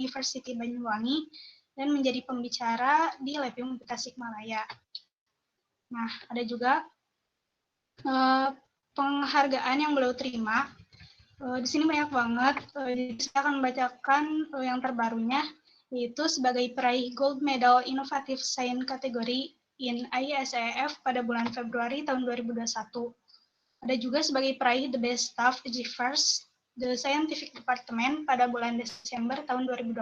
University Banyuwangi dan menjadi pembicara di Lepium Tasikmalaya. Nah, ada juga penghargaan yang beliau terima. Di sini banyak banget. Jadi saya akan membacakan yang terbarunya, yaitu sebagai peraih Gold Medal Innovative Science kategori in ISAF pada bulan Februari tahun 2021. Ada juga sebagai peraih The Best Staff Achievers The Scientific Department pada bulan Desember tahun 2020.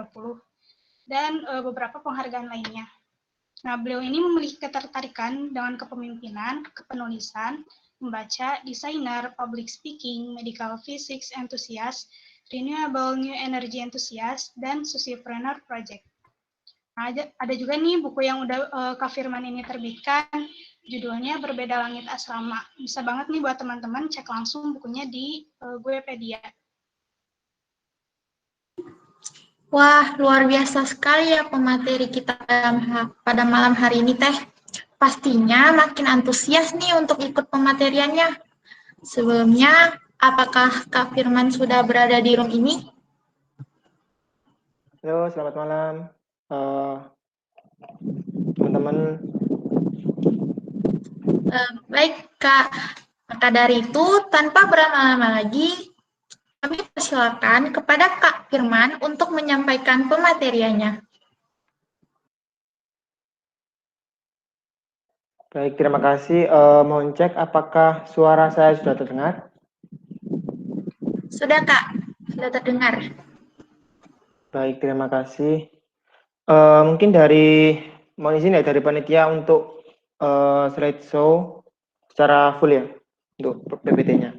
Dan beberapa penghargaan lainnya. Nah, beliau ini memiliki ketertarikan dengan kepemimpinan, kepenulisan, membaca, desainer, public speaking, medical physics enthusiast, renewable new energy enthusiast, dan sociopreneur project. Nah, ada juga nih buku yang udah Kak Firman ini terbitkan, judulnya Berbeda Langit Asrama. Bisa banget nih buat teman-teman cek langsung bukunya di Guepedia. Wah, luar biasa sekali ya pemateri kita pada malam hari ini, Teh. Pastinya makin antusias nih untuk ikut pemateriannya. Sebelumnya, apakah Kak Firman sudah berada di room ini? Halo, selamat malam teman-teman. Baik, Kak. Maka dari itu, tanpa berlama-lama lagi, kami persilakan kepada Kak Firman untuk menyampaikan pemateriannya. Baik, terima kasih. Mohon cek apakah suara saya sudah terdengar? Sudah, Kak. Sudah terdengar. Baik, terima kasih. Mungkin mohon izin ya dari panitia untuk slideshow secara full ya untuk PPT-nya.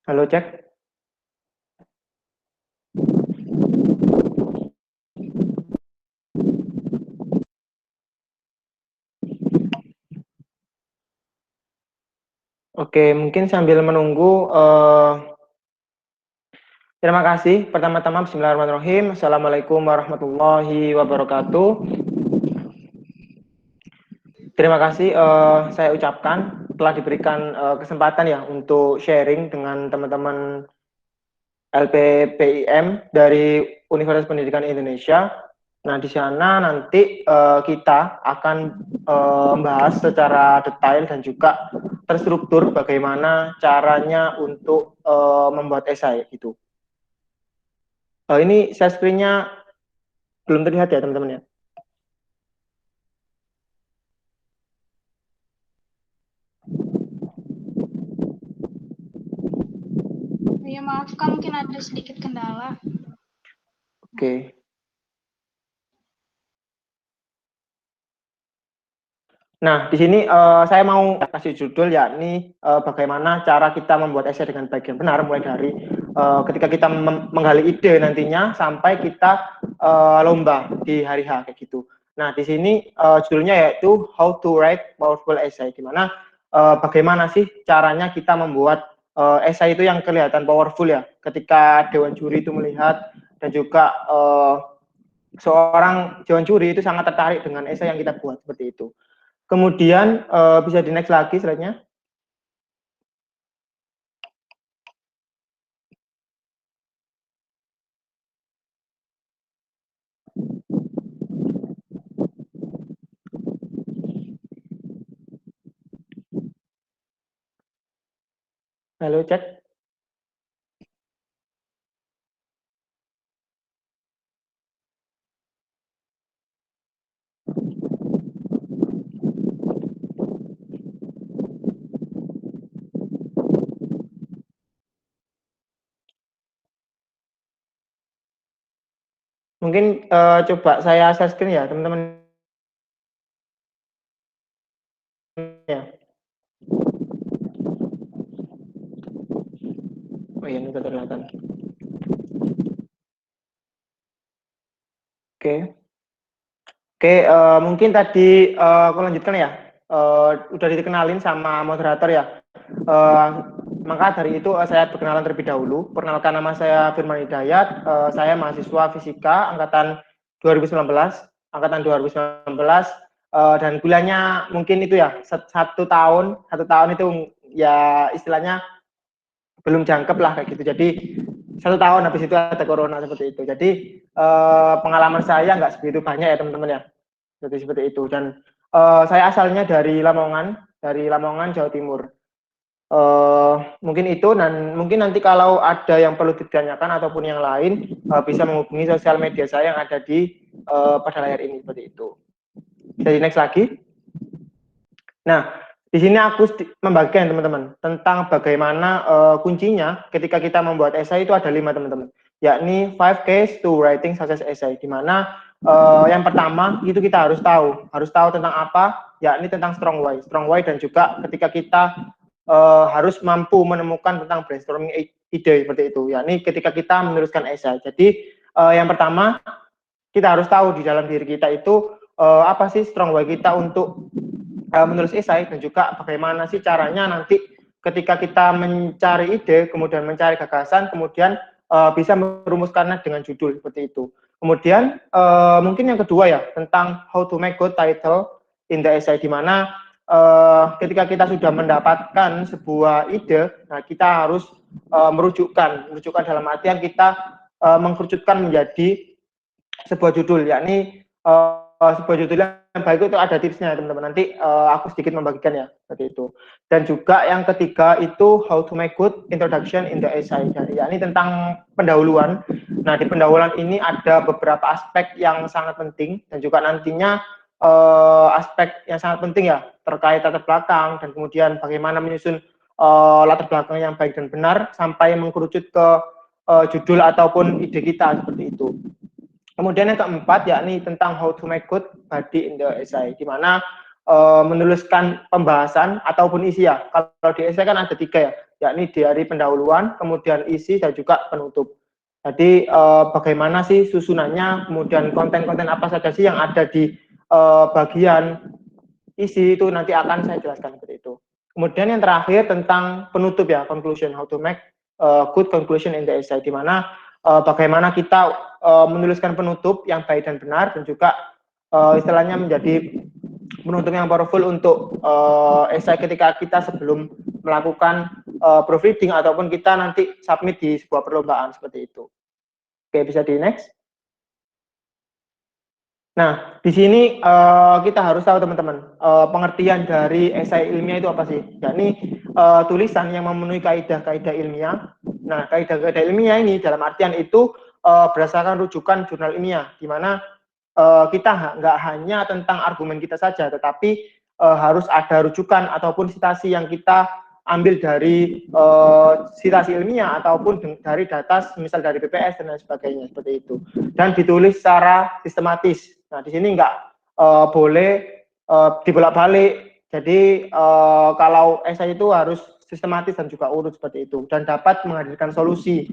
Halo, cek. Oke, mungkin sambil menunggu, terima kasih. Pertama-tama, bismillahirrahmanirrahim. Assalamualaikum warahmatullahi wabarakatuh. Terima kasih saya ucapkan telah diberikan kesempatan ya untuk sharing dengan teman-teman LPPIM dari Universitas Pendidikan Indonesia. Nah, di sana nanti kita akan membahas secara detail dan juga terstruktur bagaimana caranya untuk membuat esai gitu. Ini share screen-nya belum terlihat ya teman-teman ya? Ya maaf Kak, mungkin ada sedikit kendala. Oke. Nah, di sini saya mau kasih judul yakni bagaimana cara kita membuat esai dengan baik dan benar, mulai dari ketika kita menggali ide nantinya sampai kita lomba di hari H kayak gitu. Nah, di sini judulnya yaitu How to Write Powerful Essay. Gimana bagaimana sih caranya kita membuat esai itu yang kelihatan powerful ya ketika dewan juri itu melihat dan juga seorang dewan juri itu sangat tertarik dengan esai yang kita buat seperti itu. Kemudian bisa di next lagi slide-nya. Halo, cek. Mungkin coba saya share screen ya, teman-teman. Ya. Oh iya, ini sudah kelihatan. Oke. Oke, mungkin tadi aku lanjutkan ya. Udah dikenalin sama moderator ya. Maka dari itu saya perkenalan terlebih dahulu. Perkenalkan, nama saya Firman Hidayat. Saya mahasiswa fisika angkatan 2019, angkatan 2019, dan kuliahnya mungkin itu ya 1 tahun itu ya istilahnya belum jangkep lah kayak gitu. Jadi 1 tahun habis itu ada corona seperti itu. Jadi pengalaman saya nggak sebegitu banyak ya teman-teman ya. Jadi seperti itu. Dan saya asalnya dari Lamongan Jawa Timur. Mungkin itu, dan mungkin nanti kalau ada yang perlu ditanyakan ataupun yang lain bisa menghubungi sosial media saya yang ada di pada layar ini seperti itu. Jadi next lagi. Nah, di sini aku membagikan teman-teman tentang bagaimana kuncinya ketika kita membuat esai itu ada 5 teman-teman, yakni 5 keys to writing success essay, di mana yang pertama itu kita harus tahu tentang apa, yakni tentang strong why, dan juga ketika kita harus mampu menemukan tentang brainstorming ide seperti itu, yakni ketika kita menuliskan esai. Jadi yang pertama kita harus tahu di dalam diri kita itu apa sih strong why kita untuk menulis esai, dan juga bagaimana sih caranya nanti ketika kita mencari ide, kemudian mencari gagasan, kemudian bisa merumuskannya dengan judul seperti itu. Kemudian mungkin yang kedua ya tentang how to make good title in the essay, di mana ketika kita sudah mendapatkan sebuah ide, nah kita harus merujukkan dalam artian kita mengkerucutkan menjadi sebuah judul, yakni sebuah judul yang baik itu ada tipsnya teman-teman. Nanti aku sedikit membagikan ya seperti itu. Dan juga yang ketiga itu how to make good introduction in the essay, yakni tentang pendahuluan. Nah, di pendahuluan ini ada beberapa aspek yang sangat penting, dan juga nantinya aspek yang sangat penting ya terkait latar belakang, dan kemudian bagaimana menyusun latar belakang yang baik dan benar sampai mengkerucut ke judul ataupun ide kita seperti itu. Kemudian yang keempat yakni tentang how to make good body in the essay, di mana menuliskan pembahasan ataupun isi ya. Kalau di essay kan ada 3 ya, yakni dari pendahuluan, kemudian isi, dan juga penutup. Jadi bagaimana sih susunannya, kemudian konten-konten apa saja sih yang ada di bagian isi itu nanti akan saya jelaskan seperti itu. Kemudian yang terakhir tentang penutup ya, conclusion, how to make good conclusion in the essay, di mana bagaimana kita menuliskan penutup yang baik dan benar, dan juga istilahnya menjadi penutup yang powerful untuk esai ketika kita sebelum melakukan proofreading ataupun kita nanti submit di sebuah perlombaan seperti itu. Oke, bisa di next. Nah, di sini kita harus tahu teman-teman, pengertian dari esai ilmiah itu apa sih? Yakni tulisan yang memenuhi kaidah-kaidah ilmiah. Nah, kaidah-kaidah ilmiah ini dalam artian itu berdasarkan rujukan jurnal ilmiah, di mana kita nggak hanya tentang argumen kita saja, tetapi harus ada rujukan ataupun sitasi yang kita ambil dari sitasi ilmiah ataupun dari data, misal dari BPS dan lain sebagainya seperti itu, dan ditulis secara sistematis. Nah, di sini nggak boleh dibolak-balik. Jadi kalau esai itu harus sistematis dan juga urut seperti itu, dan dapat menghadirkan solusi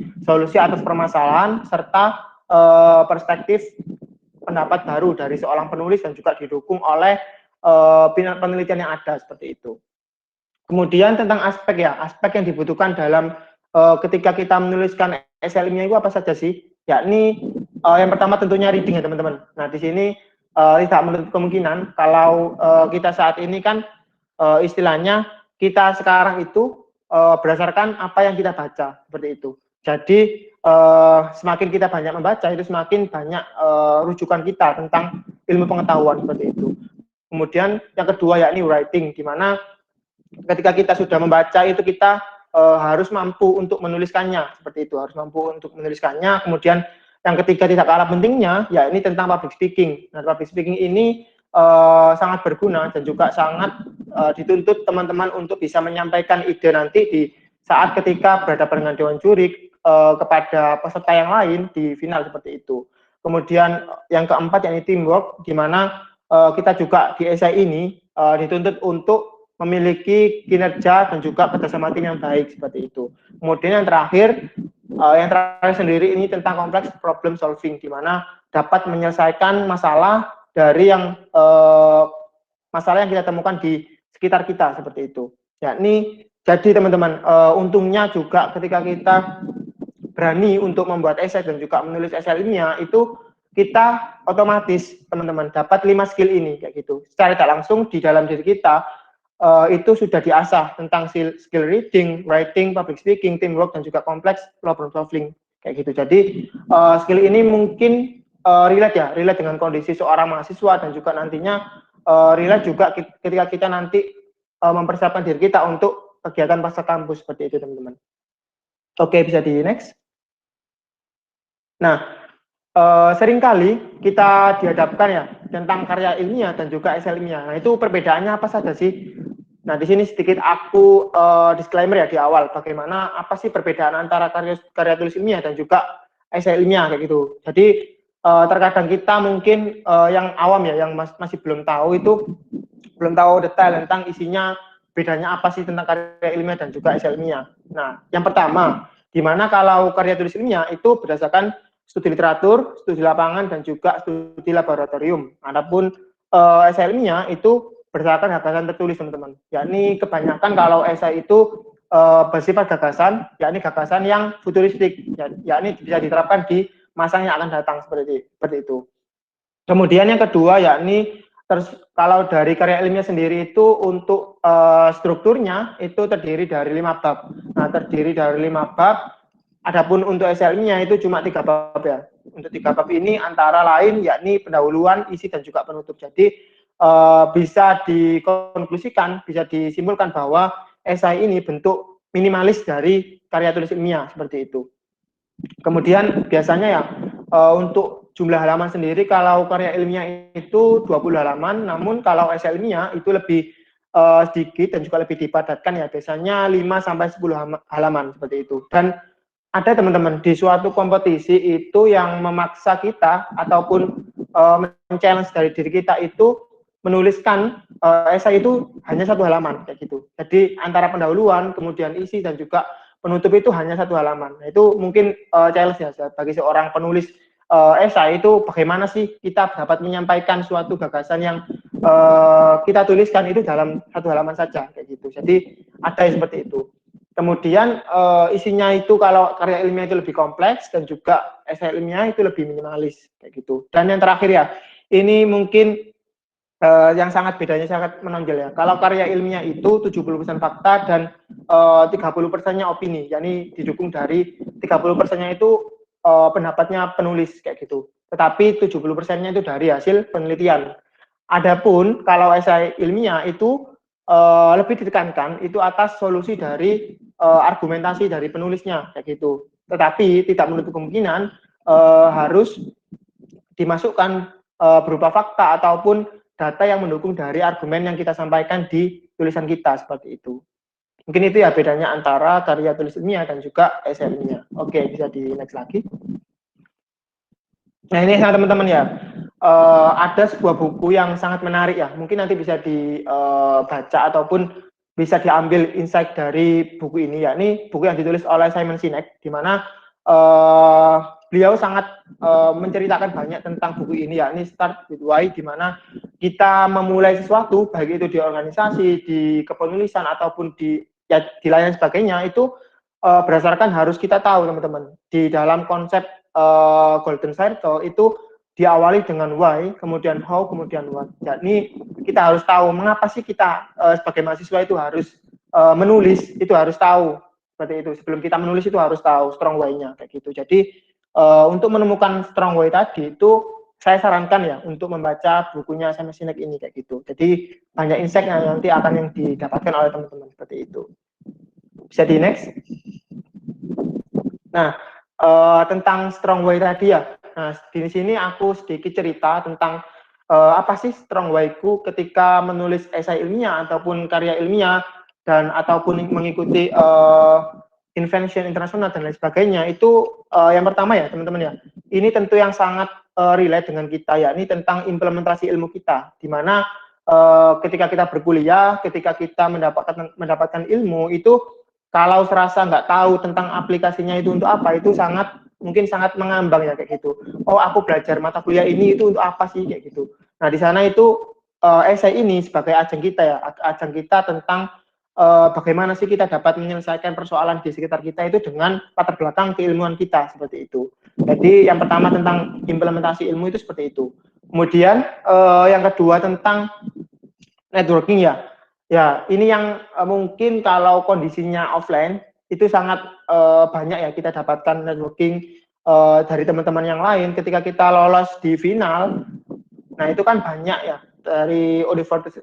atas permasalahan serta perspektif pendapat baru dari seorang penulis, dan juga didukung oleh penelitian yang ada seperti itu. Kemudian tentang aspek yang dibutuhkan dalam ketika kita menuliskan esai ilmiah itu apa saja sih? Yakni yang pertama tentunya reading ya teman-teman. Nah, di sini tidak menutup kemungkinan kalau kita saat ini kan istilahnya kita sekarang itu berdasarkan apa yang kita baca seperti itu. Jadi semakin kita banyak membaca itu semakin banyak rujukan kita tentang ilmu pengetahuan seperti itu. Kemudian yang kedua yakni writing, di mana ketika kita sudah membaca itu kita harus mampu untuk menuliskannya seperti itu, harus mampu untuk menuliskannya. Kemudian yang ketiga tidak kalah pentingnya ya ini tentang public speaking. Nah, public speaking ini sangat berguna dan juga sangat dituntut teman-teman untuk bisa menyampaikan ide nanti di saat ketika berhadapan dengan dewan juri kepada peserta yang lain di final seperti itu. Kemudian yang keempat yakni teamwork, di mana kita juga di esai ini dituntut untuk memiliki kinerja dan juga kerjasama tim yang baik seperti itu. Kemudian yang terakhir sendiri ini tentang kompleks problem solving, di mana dapat menyelesaikan masalah dari yang masalah yang kita temukan di sekitar kita seperti itu. Yakni jadi teman-teman untungnya juga ketika kita berani untuk membuat esai dan juga menulis esai ilmiah itu kita otomatis teman-teman dapat 5 skill ini kayak gitu. Secara tidak langsung di dalam diri kita itu sudah diasah tentang skill reading, writing, public speaking, teamwork, dan juga kompleks problem solving kayak gitu. Jadi skill ini mungkin relate dengan kondisi seorang mahasiswa, dan juga nantinya relate juga ketika kita nanti mempersiapkan diri kita untuk kegiatan pasca kampus seperti itu teman-teman. Oke, bisa di next. Nah, seringkali kita dihadapkan ya tentang karya ilmiah dan juga esai ilmiah. Nah, itu perbedaannya apa saja sih? Nah, di sini sedikit aku disclaimer ya di awal, bagaimana apa sih perbedaan antara karya tulis ilmiah dan juga esai ilmiah kayak gitu. Jadi terkadang kita mungkin yang awam ya, yang masih belum tahu detail tentang isinya, bedanya apa sih tentang karya ilmiah dan juga esai ilmiah. Nah, yang pertama, di mana kalau karya tulis ilmiah itu berdasarkan studi literatur, studi lapangan, dan juga studi laboratorium. Adapun esai ilmiah itu berdasarkan gagasan tertulis teman-teman. Yakni kebanyakan kalau esai itu bersifat gagasan, yakni gagasan yang futuristik, yakni bisa diterapkan di masa yang akan datang seperti itu. Kemudian yang kedua yakni kalau dari karya ilmiah sendiri itu untuk strukturnya itu terdiri dari 5 bab. Nah, terdiri dari 5 bab. Adapun untuk esai ilmiah itu cuma 3 bab ya. Untuk 3 bab ini antara lain yakni pendahuluan, isi, dan juga penutup. Jadi bisa dikonklusikan, bisa disimpulkan bahwa esai ini bentuk minimalis dari karya tulis ilmiah seperti itu. Kemudian biasanya ya untuk jumlah halaman sendiri kalau karya ilmiah itu 20 halaman, namun kalau esai ilmiah itu lebih sedikit dan juga lebih dipadatkan ya, biasanya 5 sampai 10 halaman seperti itu. Dan ada teman-teman di suatu kompetisi itu yang memaksa kita ataupun men-challenge dari diri kita itu menuliskan esai itu hanya 1 halaman kayak gitu. Jadi antara pendahuluan, kemudian isi, dan juga penutup itu hanya 1 halaman. Nah, itu mungkin challenge ya bagi seorang penulis esai itu, bagaimana sih kita dapat menyampaikan suatu gagasan yang kita tuliskan itu dalam 1 halaman saja kayak gitu. Jadi ada yang seperti itu. Kemudian isinya itu kalau karya ilmiah itu lebih kompleks, dan juga esai ilmiah itu lebih minimalis kayak gitu. Dan yang terakhir ya, ini mungkin yang sangat bedanya sangat menonjol ya. Kalau karya ilmiah itu 70% fakta dan 30%-nya opini, yakni didukung dari 30%-nya itu pendapatnya penulis kayak gitu. Tetapi 70%-nya itu dari hasil penelitian. Adapun kalau esai ilmiah itu lebih ditekankan itu atas solusi dari argumentasi dari penulisnya kayak gitu. Tetapi tidak menutup kemungkinan harus dimasukkan berupa fakta ataupun data yang mendukung dari argumen yang kita sampaikan di tulisan kita seperti itu. Mungkin itu ya bedanya antara karya tulis ilmiah dan juga esai ilmiah. Oke, bisa di next lagi. Nah, ini teman-teman ya, ada sebuah buku yang sangat menarik ya. Mungkin nanti bisa dibaca ataupun bisa diambil insight dari buku ini, yakni buku yang ditulis oleh Simon Sinek, di mana beliau sangat menceritakan banyak tentang buku ini, yakni Start with Why, di mana kita memulai sesuatu, baik itu di organisasi, di kepenulisan, ataupun di lain sebagainya, itu berdasarkan harus kita tahu teman-teman. Di dalam konsep Golden Circle itu diawali dengan why, kemudian how, kemudian what. Yakni kita harus tahu mengapa sih kita sebagai mahasiswa itu harus menulis, itu harus tahu seperti itu. Sebelum kita menulis itu harus tahu strong why-nya kayak gitu. Jadi untuk menemukan strong why tadi itu saya sarankan ya untuk membaca bukunya Simon Sinek ini kayak gitu. Jadi banyak insight yang nanti akan yang didapatkan oleh teman-teman seperti itu. Bisa di next. Nah, tentang strong why tadi ya. Nah, di sini aku sedikit cerita tentang apa sih strong why-ku ketika menulis esai ilmiah ataupun karya ilmiah dan ataupun mengikuti invention internasional dan lain sebagainya. Itu yang pertama ya, teman-teman ya. Ini tentu yang sangat relate dengan kita ya. Ini tentang implementasi ilmu kita, di mana ketika kita berkuliah, ketika kita mendapatkan ilmu itu kalau serasa nggak tahu tentang aplikasinya itu untuk apa, itu mungkin sangat mengambang ya kayak gitu. Oh, aku belajar mata kuliah ini itu untuk apa sih kayak gitu. Nah, di sana itu esai ini sebagai ajang kita ya, ajang kita tentang bagaimana sih kita dapat menyelesaikan persoalan di sekitar kita itu dengan latar belakang keilmuan kita seperti itu. Jadi yang pertama tentang implementasi ilmu itu seperti itu. Kemudian yang kedua tentang networking ya. Ya, ini yang mungkin kalau kondisinya offline itu sangat banyak ya kita dapatkan networking dari teman-teman yang lain ketika kita lolos di final. Nah, itu kan banyak ya dari universitas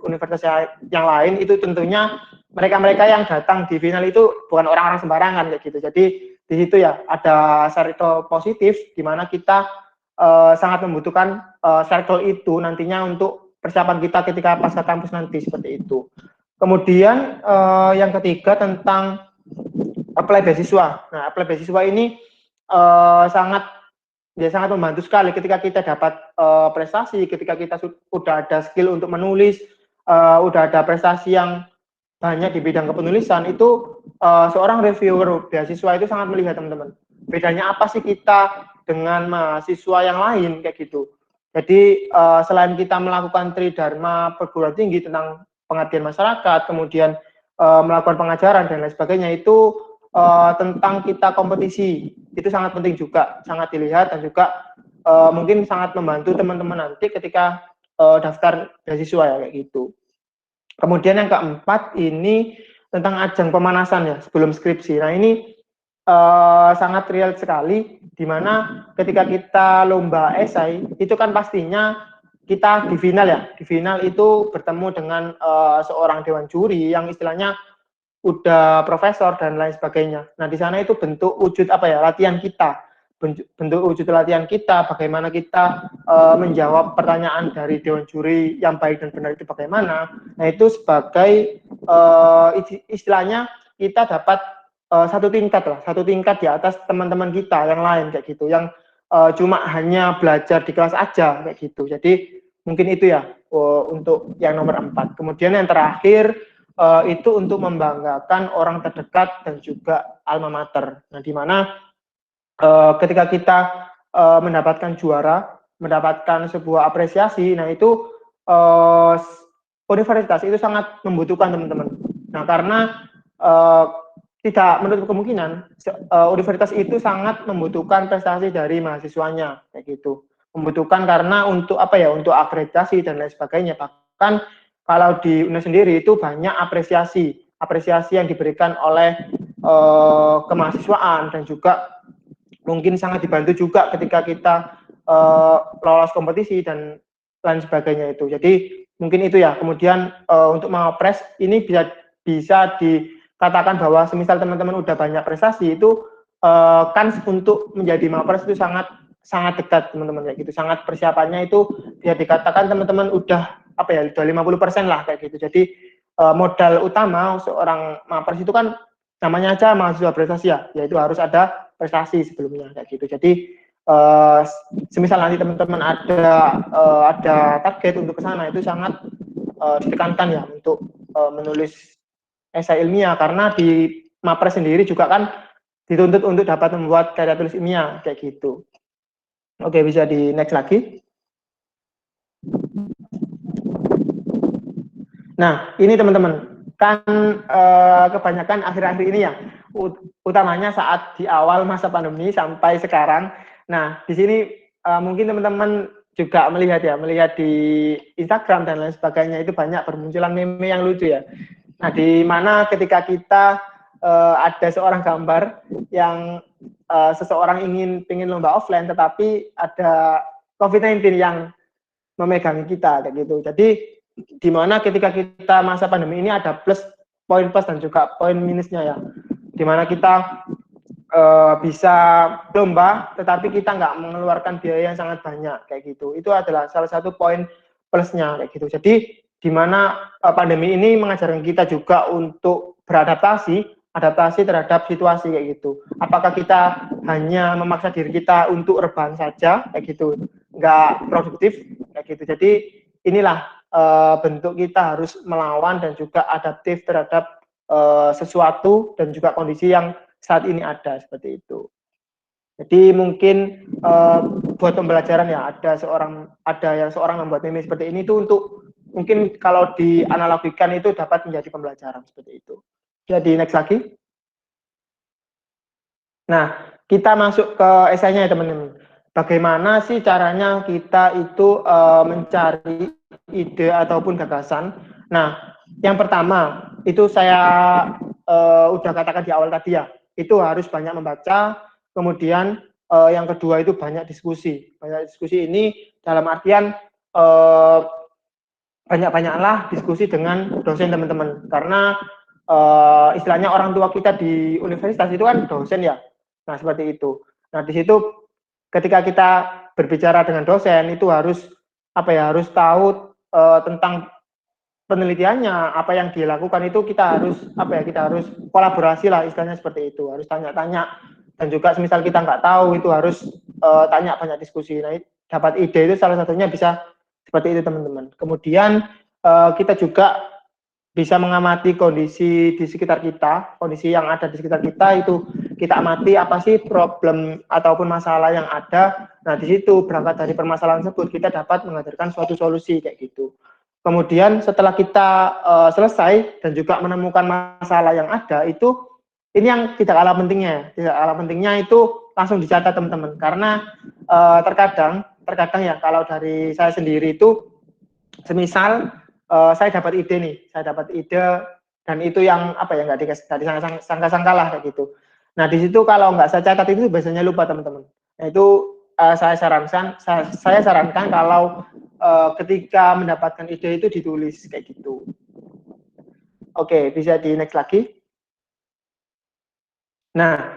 yang lain itu tentunya mereka-mereka yang datang di final itu bukan orang-orang sembarangan kayak gitu. Jadi di situ ya ada circle positif di mana kita sangat membutuhkan circle itu nantinya untuk persiapan kita ketika pasca kampus nanti seperti itu. Kemudian yang ketiga tentang apply beasiswa. Nah, apply beasiswa ini sangat membantu sekali ketika kita dapat prestasi, ketika kita sudah ada skill untuk menulis, udah ada prestasi yang banyak di bidang kepenulisan, itu seorang reviewer beasiswa itu sangat melihat teman-teman. Bedanya apa sih kita dengan mahasiswa yang lain kayak gitu. Jadi selain kita melakukan tridharma perguruan tinggi tentang pengabdian masyarakat, kemudian melakukan pengajaran dan lain sebagainya, itu tentang kita kompetisi itu sangat penting juga, sangat dilihat dan juga mungkin sangat membantu teman-teman nanti ketika daftar beasiswa ya kayak gitu. Kemudian yang keempat ini tentang ajang pemanasan ya sebelum skripsi. Nah ini sangat real sekali, di mana ketika kita lomba esai itu kan pastinya kita di final ya, di final itu bertemu dengan seorang dewan juri yang istilahnya udah profesor dan lain sebagainya. Nah di sana itu bentuk wujud apa ya, latihan kita, bentuk wujud latihan kita, bagaimana kita menjawab pertanyaan dari dewan juri yang baik dan benar itu bagaimana. Nah itu sebagai istilahnya kita dapat satu tingkat di atas teman-teman kita yang lain kayak gitu, yang cuma hanya belajar di kelas aja kayak gitu. Jadi mungkin itu ya untuk yang nomor 4. Kemudian yang terakhir itu untuk membanggakan orang terdekat dan juga alma mater. Nah, di mana ketika kita mendapatkan juara, mendapatkan sebuah apresiasi, nah itu universitas itu sangat membutuhkan teman-teman. Nah, karena tidak menutup kemungkinan universitas itu sangat membutuhkan prestasi dari mahasiswanya kayak gitu. Membutuhkan karena untuk apa ya, untuk akreditasi dan lain sebagainya. Bahkan kalau di UNES sendiri itu banyak apresiasi yang diberikan oleh kemahasiswaan dan juga mungkin sangat dibantu juga ketika kita lolos kompetisi dan lain sebagainya itu. Jadi mungkin itu ya. Kemudian untuk mawapres ini bisa dikatakan bahwa semisal teman-teman udah banyak prestasi itu kan untuk menjadi mawapres itu sangat dekat teman-teman kayak gitu. Sangat persiapannya itu bisa dikatakan teman-teman udah apa ya, udah 50% lah kayak gitu. Jadi modal utama seorang mapres itu kan namanya aja mahasiswa prestasi ya, yaitu harus ada prestasi sebelumnya kayak gitu. Jadi semisal nanti teman-teman ada target untuk ke sana, itu sangat ditekankan ya untuk menulis esai ilmiah, karena di mapres sendiri juga kan dituntut untuk dapat membuat karya tulis ilmiah kayak gitu. Oke, bisa di next lagi. Nah, ini teman-teman, kan kebanyakan akhir-akhir ini ya, utamanya saat di awal masa pandemi sampai sekarang. Nah, di sini mungkin teman-teman juga melihat di Instagram dan lain sebagainya, itu banyak bermunculan meme yang lucu ya. Nah, di mana ketika kita ada seorang gambar yang seseorang ingin lomba offline, tetapi ada COVID-19 yang memegangi kita kayak gitu. Jadi di mana ketika kita masa pandemi ini ada poin plus dan juga poin minusnya ya, di mana kita bisa lomba tetapi kita nggak mengeluarkan biaya yang sangat banyak kayak gitu. Itu adalah salah satu poin plusnya kayak gitu. Jadi di mana pandemi ini mengajarkan kita juga untuk beradaptasi terhadap situasi kayak gitu. Apakah kita hanya memaksa diri kita untuk rebahan saja kayak gitu, nggak produktif kayak gitu. Jadi inilah bentuk kita harus melawan dan juga adaptif terhadap sesuatu dan juga kondisi yang saat ini ada seperti itu. Jadi mungkin buat pembelajaran ya, ada seorang membuat meme seperti ini itu untuk mungkin kalau dianalogikan itu dapat menjadi pembelajaran seperti itu. Jadi next lagi. Nah, kita masuk ke esainya ya teman-teman. Bagaimana sih caranya kita itu mencari ide ataupun gagasan? Nah, yang pertama itu saya udah katakan di awal tadi ya, itu harus banyak membaca. Kemudian yang kedua itu banyak diskusi. Banyak diskusi ini dalam artian banyak-banyaklah diskusi dengan dosen teman-teman. Karena istilahnya orang tua kita di universitas itu kan dosen ya. Nah, seperti itu. Nah, di situ ketika kita berbicara dengan dosen itu harus harus tahu tentang penelitiannya, apa yang dia lakukan itu kita harus kita harus kolaborasi lah, istilahnya seperti itu. Harus tanya-tanya, dan juga semisal kita nggak tahu itu harus tanya, banyak diskusi. Nah, dapat ide itu salah satunya bisa seperti itu teman-teman. Kemudian kita juga bisa mengamati kondisi di sekitar kita, kondisi yang ada di sekitar kita itu kita amati apa sih problem ataupun masalah yang ada. Nah, di situ berangkat dari permasalahan tersebut kita dapat menghadirkan suatu solusi kayak gitu. Kemudian setelah kita selesai dan juga menemukan masalah yang ada, itu ini yang tidak kalah pentingnya. Tidak kalah pentingnya itu langsung dicatat teman-teman, karena terkadang ya kalau dari saya sendiri itu semisal saya dapat ide nih, dan itu yang nggak disangka-sangka lah kayak gitu. Nah, di situ kalau nggak saya catat itu biasanya lupa teman-teman. Nah, itu saya sarankan kalau ketika mendapatkan ide itu ditulis kayak gitu. Oke, bisa di next lagi. Nah,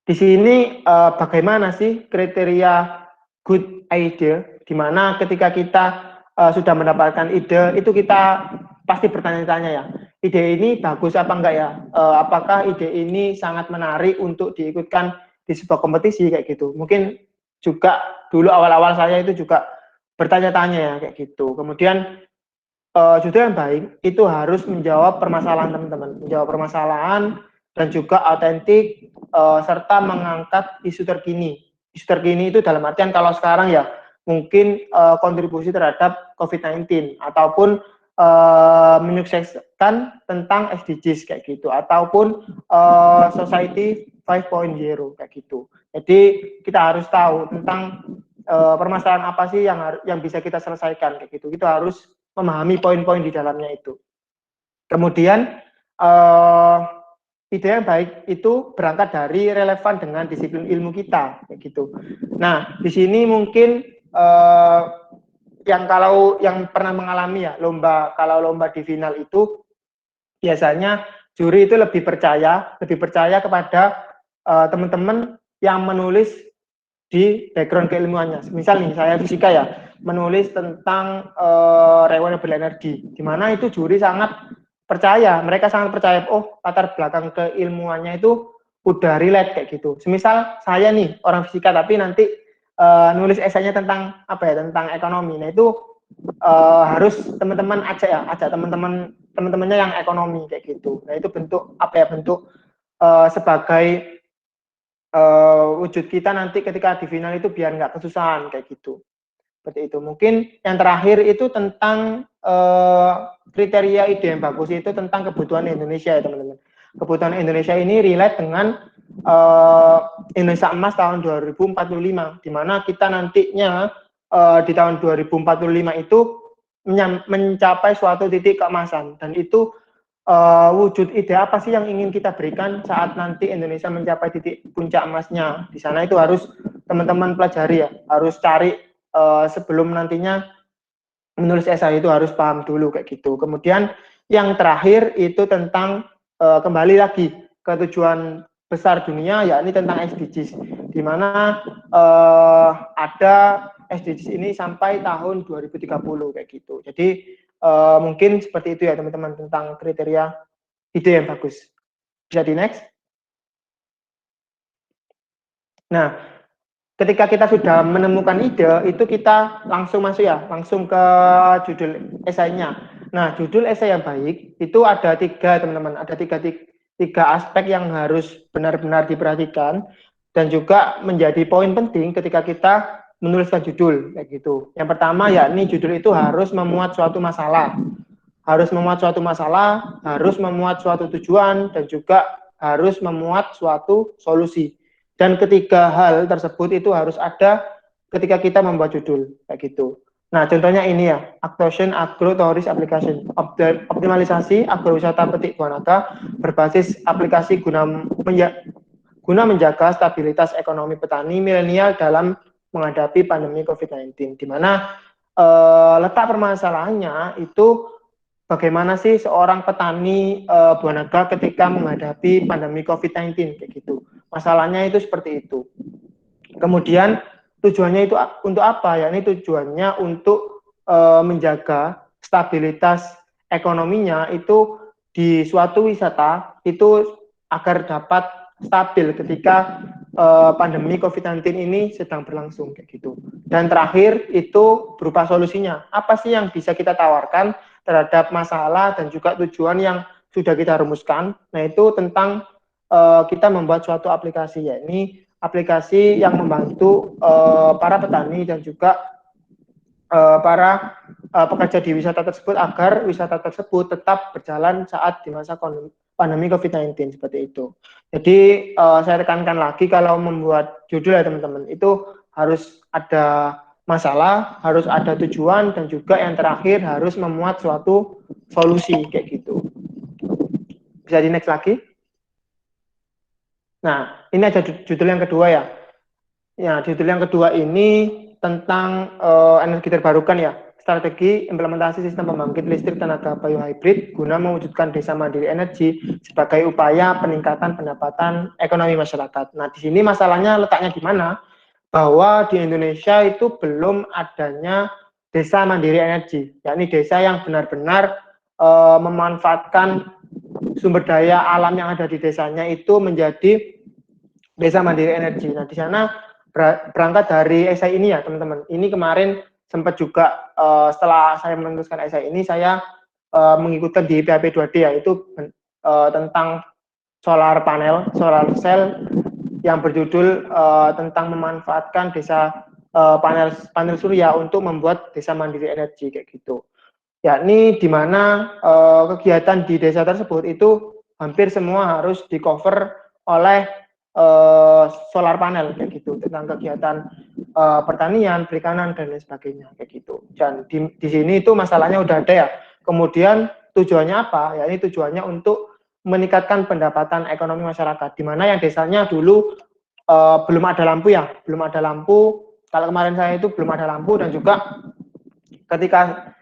di sini bagaimana sih kriteria good idea, di mana ketika kita sudah mendapatkan ide, itu kita pasti bertanya-tanya ya, ide ini bagus apa enggak ya, apakah ide ini sangat menarik untuk diikutkan di sebuah kompetisi kayak gitu. Mungkin juga dulu awal-awal saya itu juga bertanya-tanya ya kayak gitu. Kemudian judul yang baik itu harus menjawab permasalahan teman-teman, menjawab permasalahan dan juga autentik, serta mengangkat isu terkini. Isu terkini itu dalam artian kalau sekarang ya mungkin kontribusi terhadap COVID-19 ataupun menyukseskan tentang SDGs kayak gitu, ataupun Society 5.0 kayak gitu. Jadi kita harus tahu tentang permasalahan apa sih yang bisa kita selesaikan kayak gitu. Kita harus memahami poin-poin di dalamnya itu. Kemudian ide yang baik itu berangkat dari relevan dengan disiplin ilmu kita kayak gitu. Nah, di sini mungkin yang pernah mengalami ya kalau lomba di final itu biasanya juri itu lebih percaya kepada teman-teman yang menulis di background keilmuannya. Misal nih saya fisika ya, menulis tentang renewable energy, di mana itu juri mereka sangat percaya, oh latar belakang keilmuannya itu udah relate kayak gitu. Semisal saya nih orang fisika tapi nanti nulis esainya tentang tentang ekonomi. Nah, itu harus teman-teman ajak teman-temannya yang ekonomi kayak gitu. Nah, itu bentuk bentuk sebagai wujud kita nanti ketika di final itu biar nggak kesusahan kayak gitu. Seperti itu. Mungkin yang terakhir itu tentang kriteria ide yang bagus itu tentang kebutuhan Indonesia ya teman-teman. Kebutuhan Indonesia ini relate dengan Indonesia Emas tahun 2045, di mana kita nantinya di tahun 2045 itu mencapai suatu titik keemasan, dan itu wujud ide apa sih yang ingin kita berikan saat nanti Indonesia mencapai titik puncak emasnya. Di sana itu harus teman-teman pelajari ya, harus cari sebelum nantinya menulis esai itu harus paham dulu kayak gitu. Kemudian yang terakhir itu tentang kembali lagi ke tujuan besar dunia, yakni tentang SDGs, di mana ada SDGs ini sampai tahun 2030 kayak gitu. Jadi mungkin seperti itu ya teman-teman tentang kriteria ide yang bagus. Bisa di next. Nah, ketika kita sudah menemukan ide, itu kita langsung masuk ya, langsung ke judul esainya. Nah, judul esai yang baik itu ada 3 teman-teman, ada tiga aspek yang harus benar-benar diperhatikan dan juga menjadi poin penting ketika kita menuliskan judul kayak gitu. Yang pertama yakni judul itu harus memuat suatu masalah. Harus memuat suatu masalah, harus memuat suatu tujuan, dan juga harus memuat suatu solusi. Dan ketiga hal tersebut itu harus ada ketika kita membuat judul kayak gitu. Nah, contohnya ini ya, Actation Agrotourism Application, optimalisasi agrowisata petik buah naga berbasis aplikasi guna menjaga stabilitas ekonomi petani milenial dalam menghadapi pandemi COVID-19. Di mana letak permasalahannya itu bagaimana sih seorang petani buah naga ketika menghadapi pandemi COVID-19 kayak gitu. Masalahnya itu seperti itu. Kemudian tujuannya itu untuk apa? Ya, ini tujuannya untuk menjaga stabilitas ekonominya itu di suatu wisata itu agar dapat stabil ketika pandemi COVID-19 ini sedang berlangsung kayak gitu. Dan terakhir itu berupa solusinya. Apa sih yang bisa kita tawarkan terhadap masalah dan juga tujuan yang sudah kita rumuskan? Nah, itu tentang kita membuat suatu aplikasi, yakni aplikasi yang membantu para petani dan juga para pekerja di wisata tersebut agar wisata tersebut tetap berjalan saat di masa pandemi COVID-19 seperti itu. Jadi saya tekankan lagi kalau membuat judul ya teman-teman itu harus ada masalah, harus ada tujuan, dan juga yang terakhir harus memuat suatu solusi kayak gitu. Bisa di next lagi. Nah, ini ada judul yang kedua ya. Ya, judul yang kedua ini tentang energi terbarukan ya. Strategi implementasi sistem pembangkit listrik tenaga biohybrid guna mewujudkan desa mandiri energi sebagai upaya peningkatan pendapatan ekonomi masyarakat. Nah, di sini masalahnya letaknya di mana? Bahwa di Indonesia itu belum adanya desa mandiri energi, yakni desa yang benar-benar memanfaatkan sumber daya alam yang ada di desanya itu menjadi desa mandiri energi. Nah, di sana berangkat dari esai ini ya teman-teman. Ini kemarin sempat juga setelah saya menuliskan esai ini saya mengikutkan di PHP 2D ya, itu tentang solar panel, solar cell yang berjudul tentang memanfaatkan desa panel surya untuk membuat desa mandiri energi kayak gitu. Yakni di mana kegiatan di desa tersebut itu hampir semua harus di cover oleh solar panel kayak gitu, tentang kegiatan pertanian, perikanan dan lain sebagainya kayak gitu. Dan di sini itu masalahnya udah ada ya. Kemudian tujuannya apa? Ya, ini tujuannya untuk meningkatkan pendapatan ekonomi masyarakat. Di mana yang desanya dulu belum ada lampu ya, belum ada lampu. Kalau kemarin saya itu belum ada lampu, dan juga ketika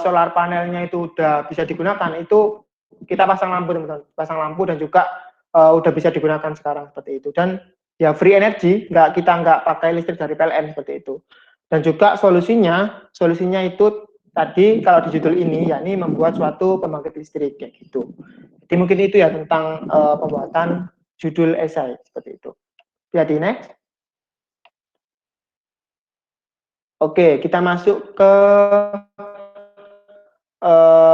solar panelnya itu udah bisa digunakan, itu kita pasang lampu teman-teman, pasang lampu dan juga udah bisa digunakan sekarang seperti itu. Dan ya free energy, kita nggak pakai listrik dari PLN seperti itu. Dan juga solusinya itu tadi kalau di judul ini yakni membuat suatu pembangkit listrik kayak gitu. Jadi mungkin itu ya tentang pembuatan judul esai seperti itu. Lihat di next. Oke, kita masuk ke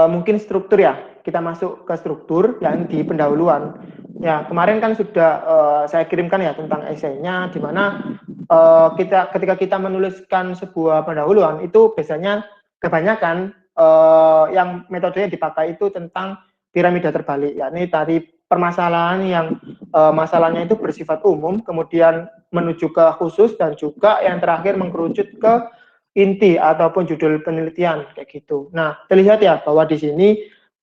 mungkin struktur ya. Kita masuk ke struktur yang di pendahuluan. Ya, kemarin kan sudah saya kirimkan ya tentang esainya, di mana ketika kita menuliskan sebuah pendahuluan itu biasanya kebanyakan yang metodenya dipakai itu tentang piramida terbalik, yakni dari permasalahan yang masalahnya itu bersifat umum, kemudian menuju ke khusus, dan juga yang terakhir mengkerucut ke inti ataupun judul penelitian kayak gitu. Nah, terlihat ya bahwa di sini